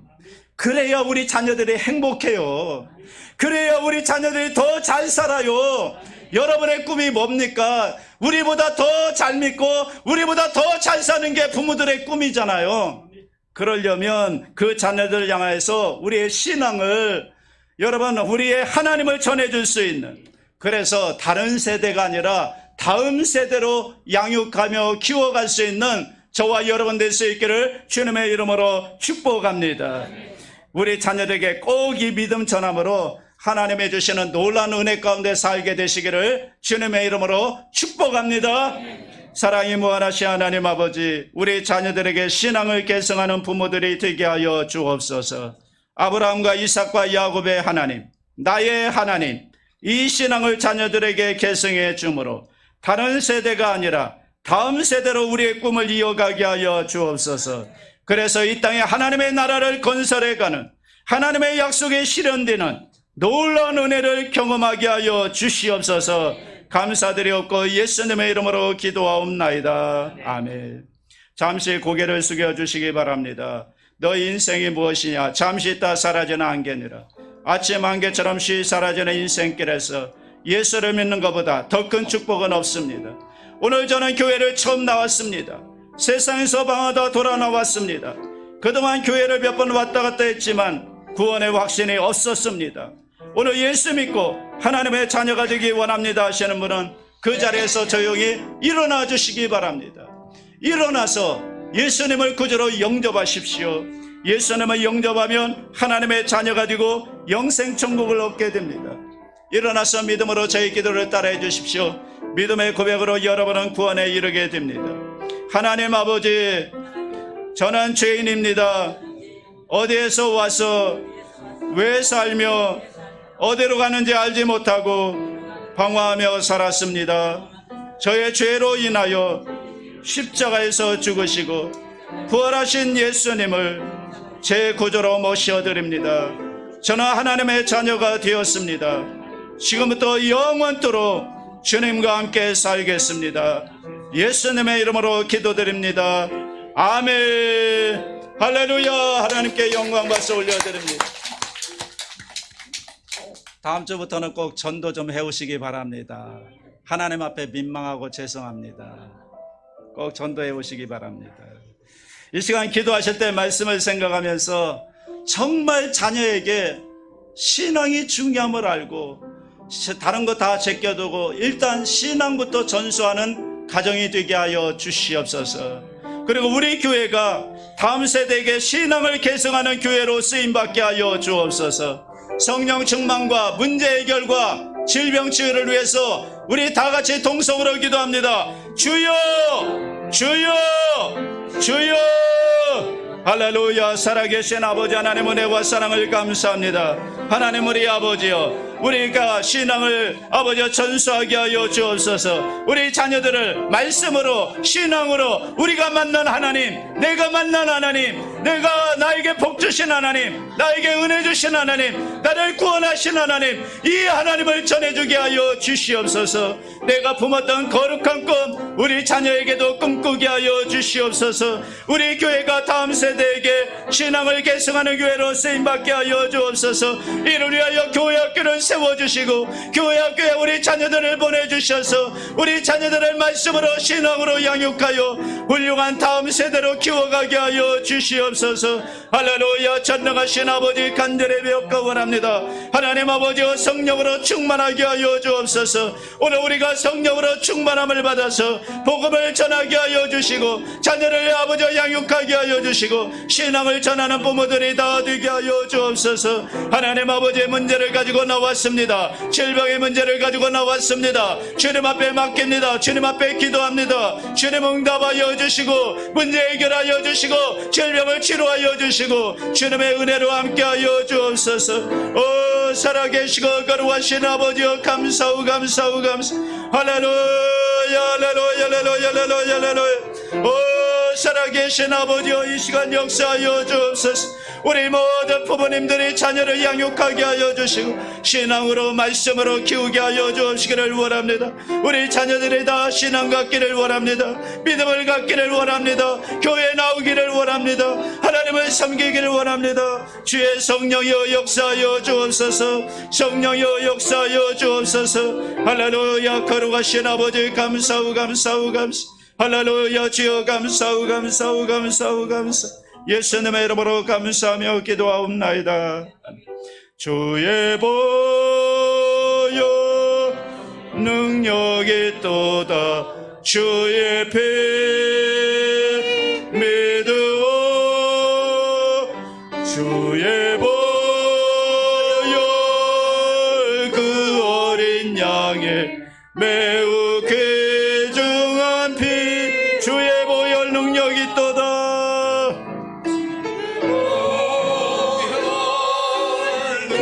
그래야 우리 자녀들이 행복해요. 그래야 우리 자녀들이 더 잘 살아요. 여러분의 꿈이 뭡니까? 우리보다 더 잘 믿고 우리보다 더 잘 사는 게 부모들의 꿈이잖아요. 그러려면 그 자녀들 향해서 우리의 신앙을, 여러분, 우리의 하나님을 전해줄 수 있는, 그래서 다른 세대가 아니라 다음 세대로 양육하며 키워갈 수 있는 저와 여러분 될 수 있기를 주님의 이름으로 축복합니다. 우리 자녀들에게 꼭 이 믿음 전함으로 하나님의 주시는 놀라운 은혜 가운데 살게 되시기를 주님의 이름으로 축복합니다. 사랑이 무한하신 하나님 아버지, 우리 자녀들에게 신앙을 계승하는 부모들이 되게 하여 주옵소서. 아브라함과 이삭과 야곱의 하나님, 나의 하나님, 이 신앙을 자녀들에게 계승해 주므로 다른 세대가 아니라 다음 세대로 우리의 꿈을 이어가게 하여 주옵소서. 그래서 이 땅에 하나님의 나라를 건설해가는, 하나님의 약속에 실현되는 놀라운 은혜를 경험하게 하여 주시옵소서. 감사드리옵고 예수님의 이름으로 기도하옵나이다. 아멘. 잠시 고개를 숙여주시기 바랍니다. 너희 인생이 무엇이냐? 잠시 있다 사라지는 안개니라. 아침 안개처럼 쉬 사라지는 인생길에서 예수를 믿는 것보다 더 큰 축복은 없습니다. 오늘 저는 교회를 처음 나왔습니다. 세상에서 방황하다 돌아 나왔습니다. 그동안 교회를 몇 번 왔다 갔다 했지만 구원의 확신이 없었습니다. 오늘 예수 믿고 하나님의 자녀가 되기 원합니다 하시는 분은 그 자리에서 조용히 일어나 주시기 바랍니다. 일어나서 예수님을 구주로 영접하십시오. 예수님을 영접하면 하나님의 자녀가 되고 영생 천국을 얻게 됩니다. 일어나서 믿음으로 저희 기도를 따라해 주십시오. 믿음의 고백으로 여러분은 구원에 이르게 됩니다. 하나님 아버지, 저는 죄인입니다. 어디에서 와서 왜 살며 어디로 가는지 알지 못하고 방황하며 살았습니다. 저의 죄로 인하여 십자가에서 죽으시고 부활하신 예수님을 제 구주로 모셔드립니다. 저는 하나님의 자녀가 되었습니다. 지금부터 영원토록 주님과 함께 살겠습니다. 예수님의 이름으로 기도드립니다. 아멘. 할렐루야. 하나님께 영광 박수 올려드립니다. 다음 주부터는 꼭 전도 좀 해오시기 바랍니다. 하나님 앞에 민망하고 죄송합니다. 꼭 전도해 오시기 바랍니다. 이 시간 기도하실 때 말씀을 생각하면서 정말 자녀에게 신앙이 중요함을 알고 다른 거 다 제껴두고 일단 신앙부터 전수하는 가정이 되게 하여 주시옵소서. 그리고 우리 교회가 다음 세대에게 신앙을 계승하는 교회로 쓰임받게 하여 주옵소서. 성령 충만과 문제 해결과 질병 치유를 위해서 우리 다 같이 동성으로 기도합니다. 주여, 주여, 주여. 할렐루야. 살아계신 아버지 하나님, 은혜와 사랑을 감사합니다. 하나님, 우리 아버지여, 우리가 신앙을 아버지여 전수하게 하여 주옵소서. 우리 자녀들을 말씀으로 신앙으로 우리가 만난 하나님, 내가 만난 하나님, 내가 나에게 복 주신 하나님, 나에게 은혜 주신 하나님, 나를 구원하신 하나님, 이 하나님을 전해주게 하여 주시옵소서. 내가 품었던 거룩한 꿈 우리 자녀에게도 꿈꾸게 하여 주시옵소서. 우리 교회가 다음 세대에게 신앙을 계승하는 교회로 쓰임받게 하여 주옵소서. 이를 위하여 교회 학교를 세워주시고 교회 학교에 우리 자녀들을 보내주셔서 우리 자녀들을 말씀으로 신앙으로 양육하여 훌륭한 다음 세대로 키워가게 하여 주시옵소서. 할렐루야. 전능하신 아버지 간절히 배웠고 원합니다. 하나님 아버지와 성령으로 충만하게 하여 주옵소서. 오늘 우리가 성령으로 충만함을 받아서 복음을 전하게 하여 주시고 자녀를 아버지와 양육하게 하여 주시고 신앙을 전하는 부모들이 다 되게 하여 주옵소서. 하나님 아버지의 문제를 가지고 나왔습니다. 질병의 문제를 가지고 나왔습니다. 주님 앞에 맡깁니다. 주님 앞에 기도합니다. 주님 응답하여 주시고 문제 해결하여 주시고 질병을 치료하여 주시고 주님의 은혜로 함께하여 주옵소서. 오 살아계시고 거룩하신 아버지여 감사하고 감사하고 감사. 할렐루야 할렐루야 할렐루야 할렐루야 할렐루야. 오 살아계신 아버지여 이 시간 역사하여 주옵소서. 우리 모든 부모님들이 자녀를 양육하게 하여 주시고 신앙으로 말씀으로 키우게 하여 주시기를 원합니다. 우리 자녀들이 다 신앙 갖기를 원합니다. 믿음을 갖기를 원합니다. 교회에 나오기를 원합니다. 하나님을 섬기기를 원합니다. 주의 성령이여 역사하여 주옵소서. 성령이여 역사하여 주옵소서. 할렐루야. 거룩하신 아버지 감사하고 감사하고 감사. 할렐루야. 주여 감사하고 감사하고 감사하고 감사. 예수님의 이름으로 감사하며 기도하옵나이다. 주의 보혈 능력이 또다. 주의 피 믿으오. 주의 보혈 그 어린 양의 매우 귀중한 피. 주의 보혈 능력이 또다.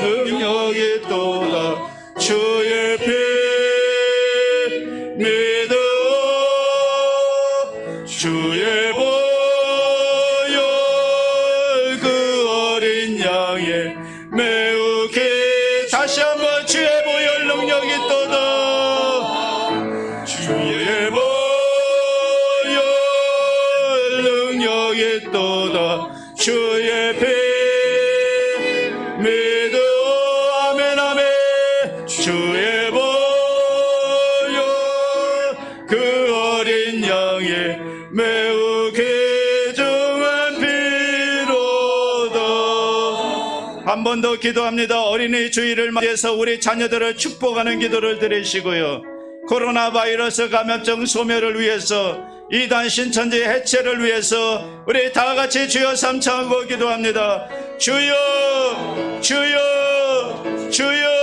능력이 또다. 주의 피 믿으오. 주의 보혈 그 어린 양의 매우 다시 한번 주의 보혈 능력이 또다. 주의 보혈 능력이 또다. 주의 피 주의 보혈 그 어린 양의 매우 귀중한 피로다. 한 번 더 기도합니다. 어린이 주일을 맞이해서 우리 자녀들을 축복하는 기도를 드리시고요. 코로나 바이러스 감염증 소멸을 위해서 이단 신천지 해체를 위해서 우리 다 같이 주여 삼창하고 기도합니다. 주여 주여 주여.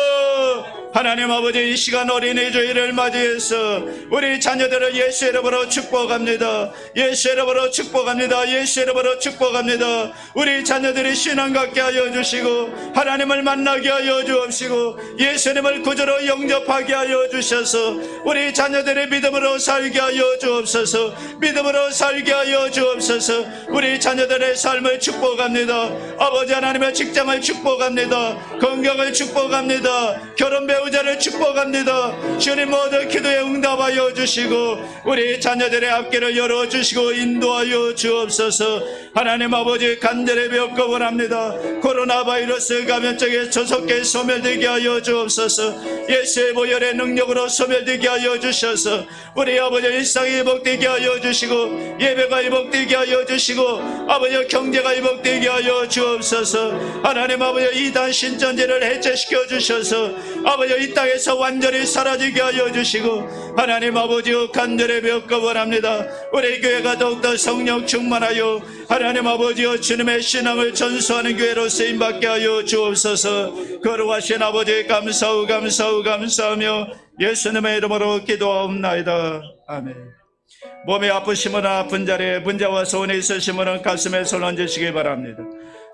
하나님 아버지 이 시간 어린이 주일을 맞이해서 우리 자녀들을 예수 이름으로 축복합니다. 예수 이름으로 축복합니다. 예수 이름으로 축복합니다. 우리 자녀들이 신앙 갖게 하여 주시고 하나님을 만나게 하여 주옵시고 예수님을 구주로 영접하게 하여 주셔서 우리 자녀들의 믿음으로 살게 하여 주옵소서. 믿음으로 살게 하여 주옵소서. 우리 자녀들의 삶을 축복합니다. 아버지 하나님의 직장을 축복합니다. 건강을 축복합니다. 결혼 배우자를 축복합니다. 주님 모든 기도에 응답하여 주시고 우리 자녀들의 앞길을 열어주시고 인도하여 주옵소서. 하나님 아버지 간절히 배웠고 원합니다. 코로나 바이러스 감염증에 조속히 소멸되게 하여 주옵소서. 예수의 보혈의 능력으로 소멸되게 하여 주셔서 우리 아버지 일상이 회복되게 하여 주시고 예배가 회복되게 하여 주시고 아버지 경제가 회복되게 하여 주옵소서. 하나님 아버지 이단 신천지를 해체시켜 주셔서 아버지 이 땅에서 완전히 사라지게 하여 주시고 하나님 아버지 간절히 배웠고 원합니다. 우리 교회가 더욱더 성령 충만하여 하나님 아버지여 주님의 신앙을 전수하는 교회로 쓰임받게 하여 주옵소서. 거룩하신 아버지 감사하고 감사하고 감사하며 예수님의 이름으로 기도하옵나이다. 아멘. 몸이 아프시거나 아픈 자리에 문제와 소원이 있으시면 가슴에 손 얹으시기 바랍니다.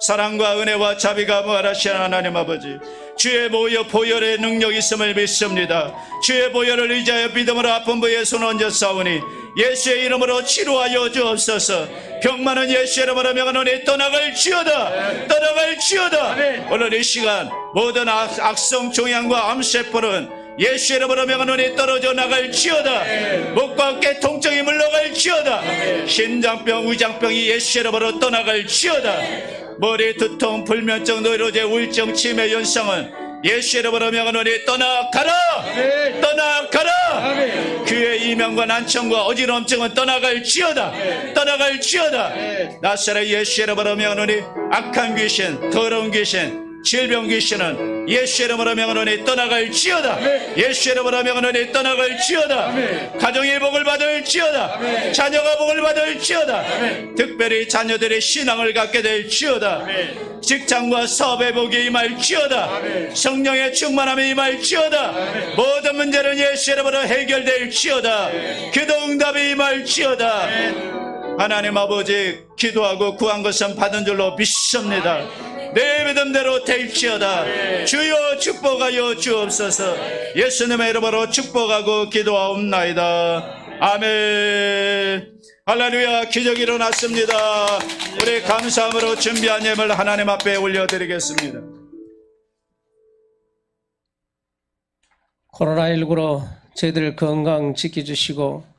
사랑과 은혜와 자비가 무한하신 하나님 아버지, 주의 보혈의 능력이 있음을 믿습니다. 주의 보혈을 의지하여 믿음으로 아픈 부에 손 얹었사오니 예수의 이름으로 치료하여 주옵소서. 병 많은 예수의 이름으로 명하노니 떠나갈지어다. 떠나갈지어다. 오늘 이 시간 모든 악성 종양과 암세포는 예수의 이름으로 명하노니 떨어져 나갈지어다. 목과 어깨 통증이 물러갈지어다. 심장병, 위장병이 예수의 이름으로 떠나갈지어다. 머리 두통, 불면증, 노이로제, 우울증, 치매, 연상은 예수 이름으로 명하노니 떠나가라. 떠나가라. 그의 이명과 난청과 어지럼증은 떠나갈지어다. 떠나갈지어다. 나사렛 예수 이름으로 명하노니 악한 귀신, 더러운 귀신, 질병 귀신은 예수 이름으로 명하노니 떠나갈지어다. 예수 이름으로 명하노니 떠나갈지어다. 가정이 복을 받을지어다. 자녀가 복을 받을지어다. 특별히 자녀들의 신앙을 갖게 될지어다. 직장과 사업의 복이 임할지어다. 성령의 충만함이 임할지어다. 모든 문제는 예수 이름으로 해결될지어다. 기도 응답이 임할지어다. 하나님 아버지, 기도하고 구한 것은 받은 줄로 믿습니다. 내 믿음대로 될지어다. 주여 축복하여 주옵소서. 예수님의 이름으로 축복하고 기도하옵나이다. 아멘. 할렐루야. 기적이 일어났습니다. 우리 감사함으로 준비한 예물 하나님 앞에 올려드리겠습니다. 코로나19로 저희들 건강 지켜주시고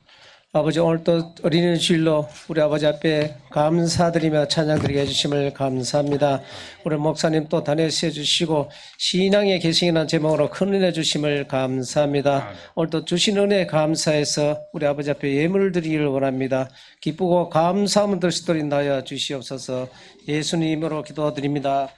아버지 오늘 또 어린이 주일로 우리 아버지 앞에 감사드리며 찬양드리게 해주심을 감사합니다. 우리 목사님 또 다니시 해주시고 신앙의 계승이라는 제목으로 큰 은혜 주심을 감사합니다. 오늘 또 주신 은혜 감사해서 우리 아버지 앞에 예물을 드리기를 원합니다. 기쁘고 감사함을 들 수 있도록 인도하여 주시옵소서. 예수님으로 기도드립니다.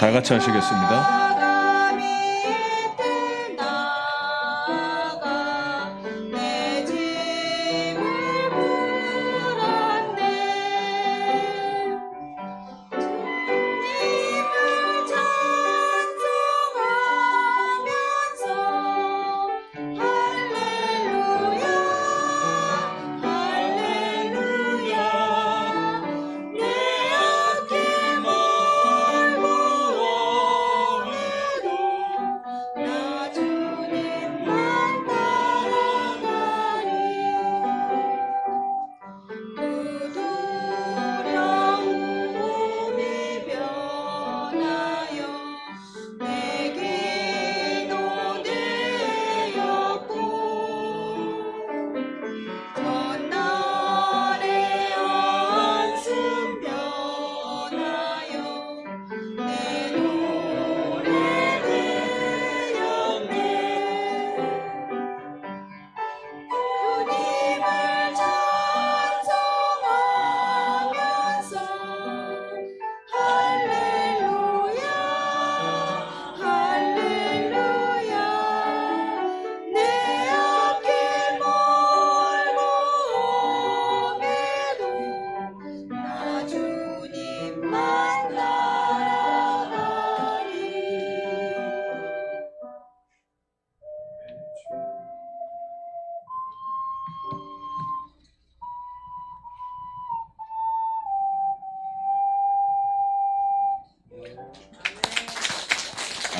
다 같이 하시겠습니다.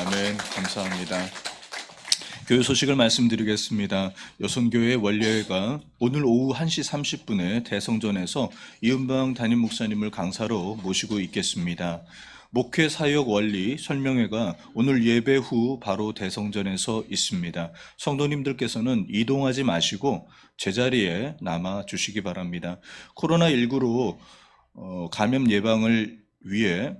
아멘. 감사합니다. 교회 소식을 말씀드리겠습니다. 여성교회 원례회가 오늘 오후 1시 30분에 대성전에서 이은방 담임 목사님을 강사로 모시고 있겠습니다. 목회 사역 원리 설명회가 오늘 예배 후 바로 대성전에서 있습니다. 성도님들께서는 이동하지 마시고 제자리에 남아 주시기 바랍니다. 코로나19로 감염 예방을 위해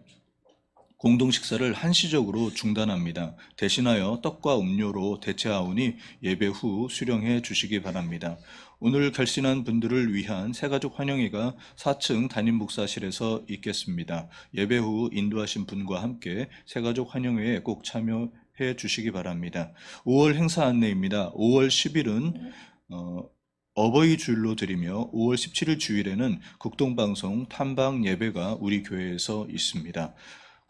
공동 식사를 한시적으로 중단합니다. 대신하여 떡과 음료로 대체하오니 예배 후 수령해 주시기 바랍니다. 오늘 결신한 분들을 위한 새가족 환영회가 4층 담임 목사실에서 있겠습니다. 예배 후 인도하신 분과 함께 새가족 환영회에 꼭 참여해 주시기 바랍니다. 5월 행사 안내입니다. 5월 10일은 어버이 주일로 드리며 5월 17일 주일에는 국동방송 탐방 예배가 우리 교회에서 있습니다.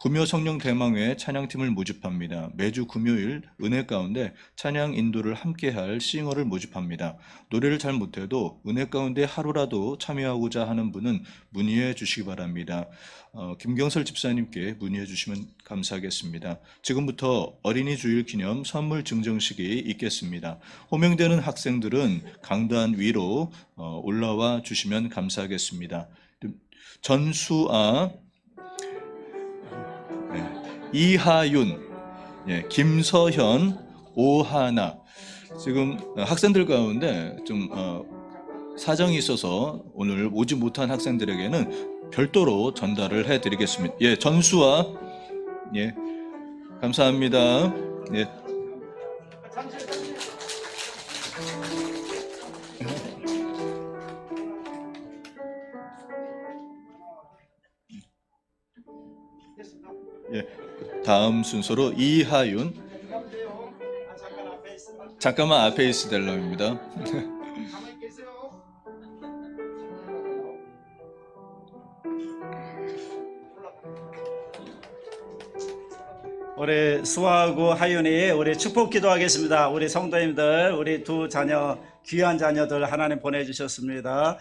구묘 성령 대망회 찬양팀을 모집합니다. 매주 금요일 은혜 가운데 찬양 인도를 함께할 싱어를 모집합니다. 노래를 잘 못해도 은혜 가운데 하루라도 참여하고자 하는 분은 문의해 주시기 바랍니다. 김경설 집사님께 문의해 주시면 감사하겠습니다. 지금부터 어린이 주일 기념 선물 증정식이 있겠습니다. 호명되는 학생들은 강단 위로 올라와 주시면 감사하겠습니다. 전수아, 이하윤, 김서현, 오하나. 지금 학생들 가운데 좀 사정이 있어서 오늘 오지 못한 학생들에게는 별도로 전달을 해드리겠습니다. 전수아, 감사합니다. 다음 순서로 이하윤. 잠깐만 앞에 있으달랍니다. 우리 수아하고 하윤이 우리 축복 기도하겠습니다. 우리 성도님들, 우리 두 자녀, 귀한 자녀들 하나님 보내주셨습니다.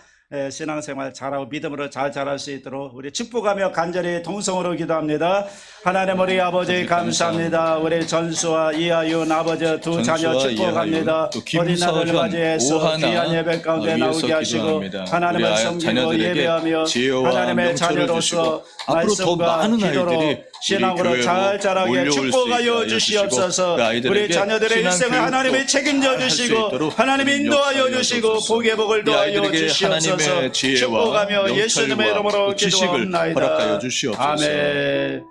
신앙생활 잘하고 믿음으로 잘 자랄 수 있도록 우리 축복하며 간절히 동성으로 기도합니다. 하나님 우리 아버지 감사합니다. 우리 전수와 이하윤 아버지 두 자녀 축복합니다. 어린날을 맞이해서 귀한 예배 가운데 나오게 하시고 하나님을 섬기고 예배하며 하나님의 자녀로서 말씀과 기도로 신앙으로 잘 자라게 축복하여 주시옵소서. 우리 자녀들의 일생을 하나님이 책임져 주시고 하나님 인도하여 주시고 복의 복을 더하여 주시옵소서. 축복하며 예수님의 이름으로 기도합나이다. 허락하여 주시옵소서. 아멘.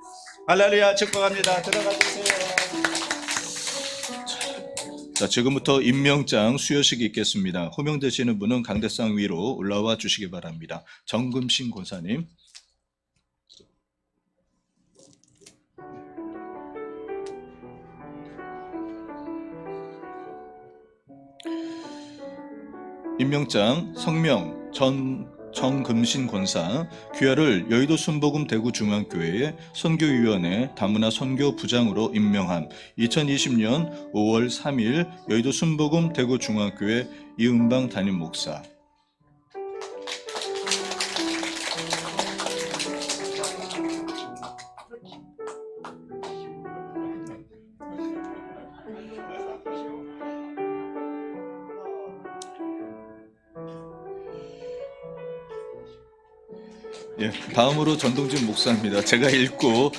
할렐루야. 축복합니다. 들어가 주세요. 자, 지금부터 임명장 수여식이 있겠습니다. 호명되시는 분은 강대상 위로 올라와 주시기 바랍니다. 정금신 권사님. 임명장 성명 정금신 권사 귀하를 여의도 순복음 대구중앙교회의 선교위원회 다문화 선교부장으로 임명함. 2020년 5월 3일 여의도 순복음 대구중앙교회 이은방 담임 목사. 다음으로 전동진 목사입니다. 제가 읽고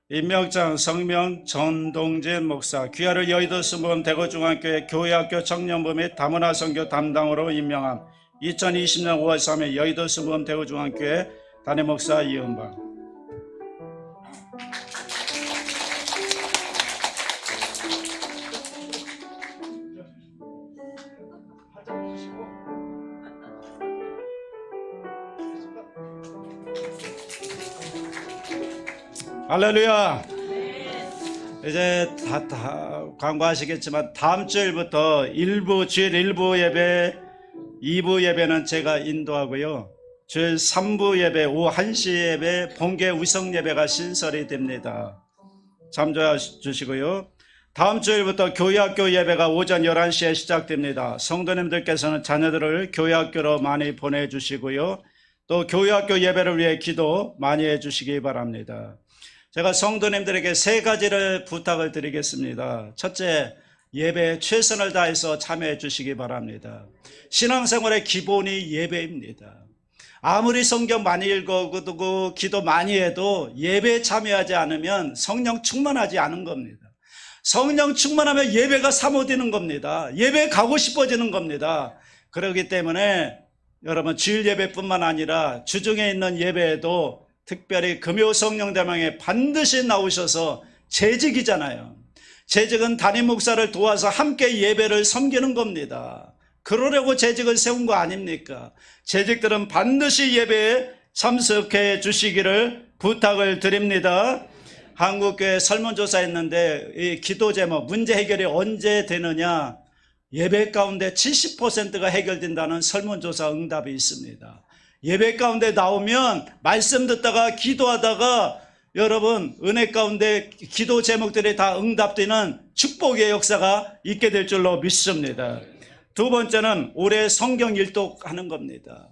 임명장 성명 전동진 목사 귀하를 여의도 순복음 대구중앙교회 교회학교 청년부 및 다문화 선교 담당으로 임명함. 2020년 5월 3일 여의도 순복음 대구중앙교회 담임 목사 이은방. 할렐루야. 이제 다 광고하시겠지만 다음 주일부터 주일 1부 예배, 2부 예배는 제가 인도하고요. 주일 3부 예배, 오후 1시 예배, 본계 위성 예배가 신설이 됩니다. 참조해 주시고요. 다음 주일부터 교회학교 예배가 오전 11시에 시작됩니다. 성도님들께서는 자녀들을 교회학교로 많이 보내주시고요. 또 교회학교 예배를 위해 기도 많이 해주시기 바랍니다. 제가 성도님들에게 세 가지를 부탁을 드리겠습니다. 첫째, 예배에 최선을 다해서 참여해 주시기 바랍니다. 신앙생활의 기본이 예배입니다. 아무리 성경 많이 읽고 기도 많이 해도 예배에 참여하지 않으면 성령 충만하지 않은 겁니다. 성령 충만하면 예배가 사모되는 겁니다. 예배에 가고 싶어지는 겁니다. 그렇기 때문에 여러분 주일 예배뿐만 아니라 주중에 있는 예배에도 특별히 금요 성령 대망에 반드시 나오셔서 재직이잖아요. 재직은 담임 목사를 도와서 함께 예배를 섬기는 겁니다. 그러려고 재직을 세운 거 아닙니까? 재직들은 반드시 예배에 참석해 주시기를 부탁을 드립니다. 한국교회 설문조사 했는데 이 기도 제목 문제 해결이 언제 되느냐, 예배 가운데 70%가 해결된다는 설문조사 응답이 있습니다. 예배 가운데 나오면 말씀 듣다가 기도하다가 여러분 은혜 가운데 기도 제목들이 다 응답되는 축복의 역사가 있게 될 줄로 믿습니다. 두 번째는 올해 성경 일독하는 겁니다.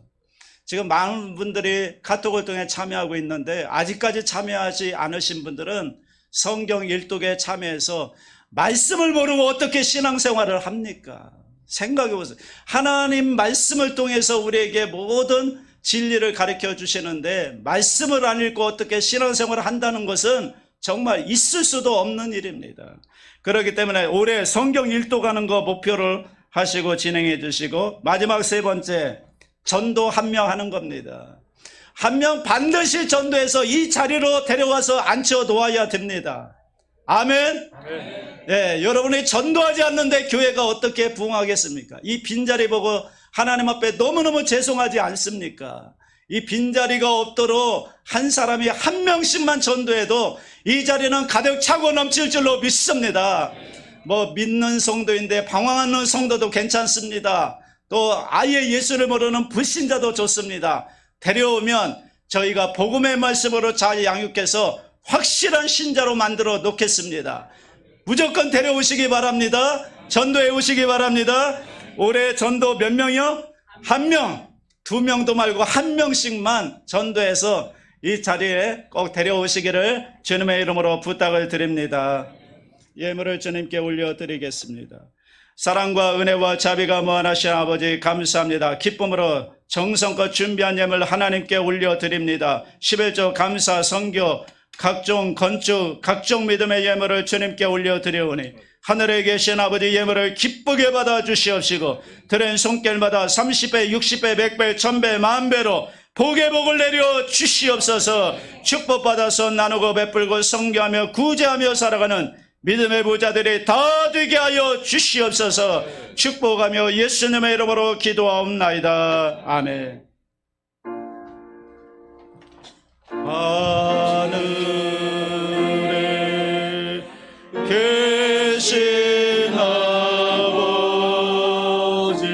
지금 많은 분들이 카톡을 통해 참여하고 있는데 아직까지 참여하지 않으신 분들은 성경 일독에 참여해서 말씀을 모르고 어떻게 신앙생활을 합니까? 생각해 보세요. 하나님 말씀을 통해서 우리에게 모든 진리를 가르쳐 주시는데 말씀을 안 읽고 어떻게 신앙생활을 한다는 것은 정말 있을 수도 없는 일입니다. 그렇기 때문에 올해 성경 일독하는 거 목표를 하시고 진행해 주시고, 마지막 세 번째, 전도 한 명 하는 겁니다. 한 명 반드시 전도해서 이 자리로 데려와서 앉혀 놓아야 됩니다. 아멘. 네, 여러분이 전도하지 않는데 교회가 어떻게 부흥하겠습니까? 이 빈자리 보고 하나님 앞에 너무너무 죄송하지 않습니까? 이 빈자리가 없도록 한 사람이 한 명씩만 전도해도 이 자리는 가득 차고 넘칠 줄로 믿습니다. 뭐 믿는 성도인데 방황하는 성도도 괜찮습니다. 또 아예 예수를 모르는 불신자도 좋습니다. 데려오면 저희가 복음의 말씀으로 잘 양육해서 확실한 신자로 만들어 놓겠습니다. 무조건 데려오시기 바랍니다. 전도해 오시기 바랍니다. 올해 전도 몇 명이요? 한 명, 두 명도 말고 한 명씩만 전도해서 이 자리에 꼭 데려오시기를 주님의 이름으로 부탁을 드립니다. 예물을 주님께 올려드리겠습니다. 사랑과 은혜와 자비가 무한하신 아버지 감사합니다. 기쁨으로 정성껏 준비한 예물 하나님께 올려드립니다. 11조 감사, 선교, 각종 건축, 각종 믿음의 예물을 주님께 올려드리오니 하늘에 계신 아버지 예물을 기쁘게 받아 주시옵시고 드린 손길마다 30배, 60배, 100배, 1000배, 만배로 복의 복을 내려 주시옵소서. 축복받아서 나누고 베풀고 성교하며 구제하며 살아가는 믿음의 부자들이 다 되게 하여 주시옵소서. 축복하며 예수님의 이름으로 기도하옵나이다. 아멘. 하늘에 계신 아버지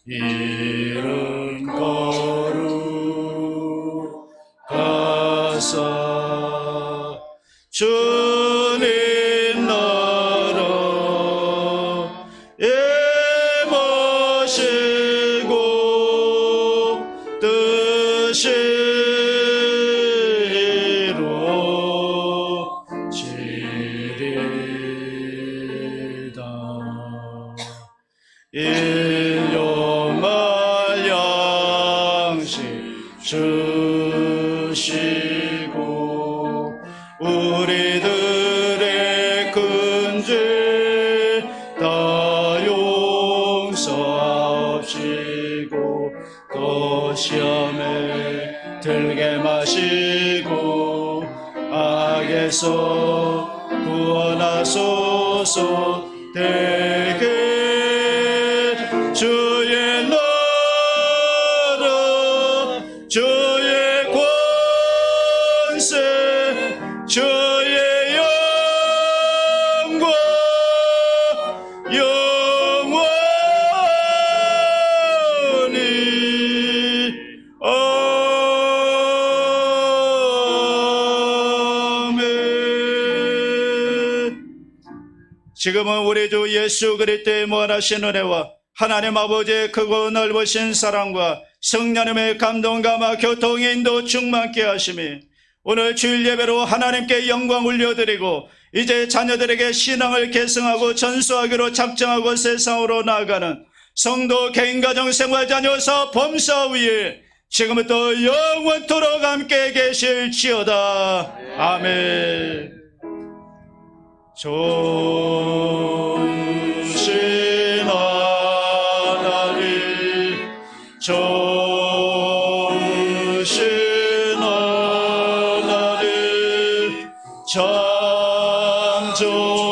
이름 거룩하사 주님 나라 예모시고 뜻이 일용할 양식 주시고 우리들의 큰 죄 다 용서하시고 또 시험에 들게 마시고 악에서 구원하소서. 되게 주의 나라 주의 권세 주의 영광 영원히 아멘. 지금은 우리 주 예수 그리스도의 무한하신 은혜와 하나님 아버지의 크고 넓으신 사랑과 성령님의 감동감화 교통의 인도 충만케 하심이 오늘 주일 예배로 하나님께 영광 올려드리고 이제 자녀들에게 신앙을 계승하고 전수하기로 작정하고 세상으로 나아가는 성도 개인가정 생활 자녀 사업 범사 위에 지금부터 영원토록 함께 계실지어다. 아멘. 좋으신 하나님 좋으신 하나님 참 좋으신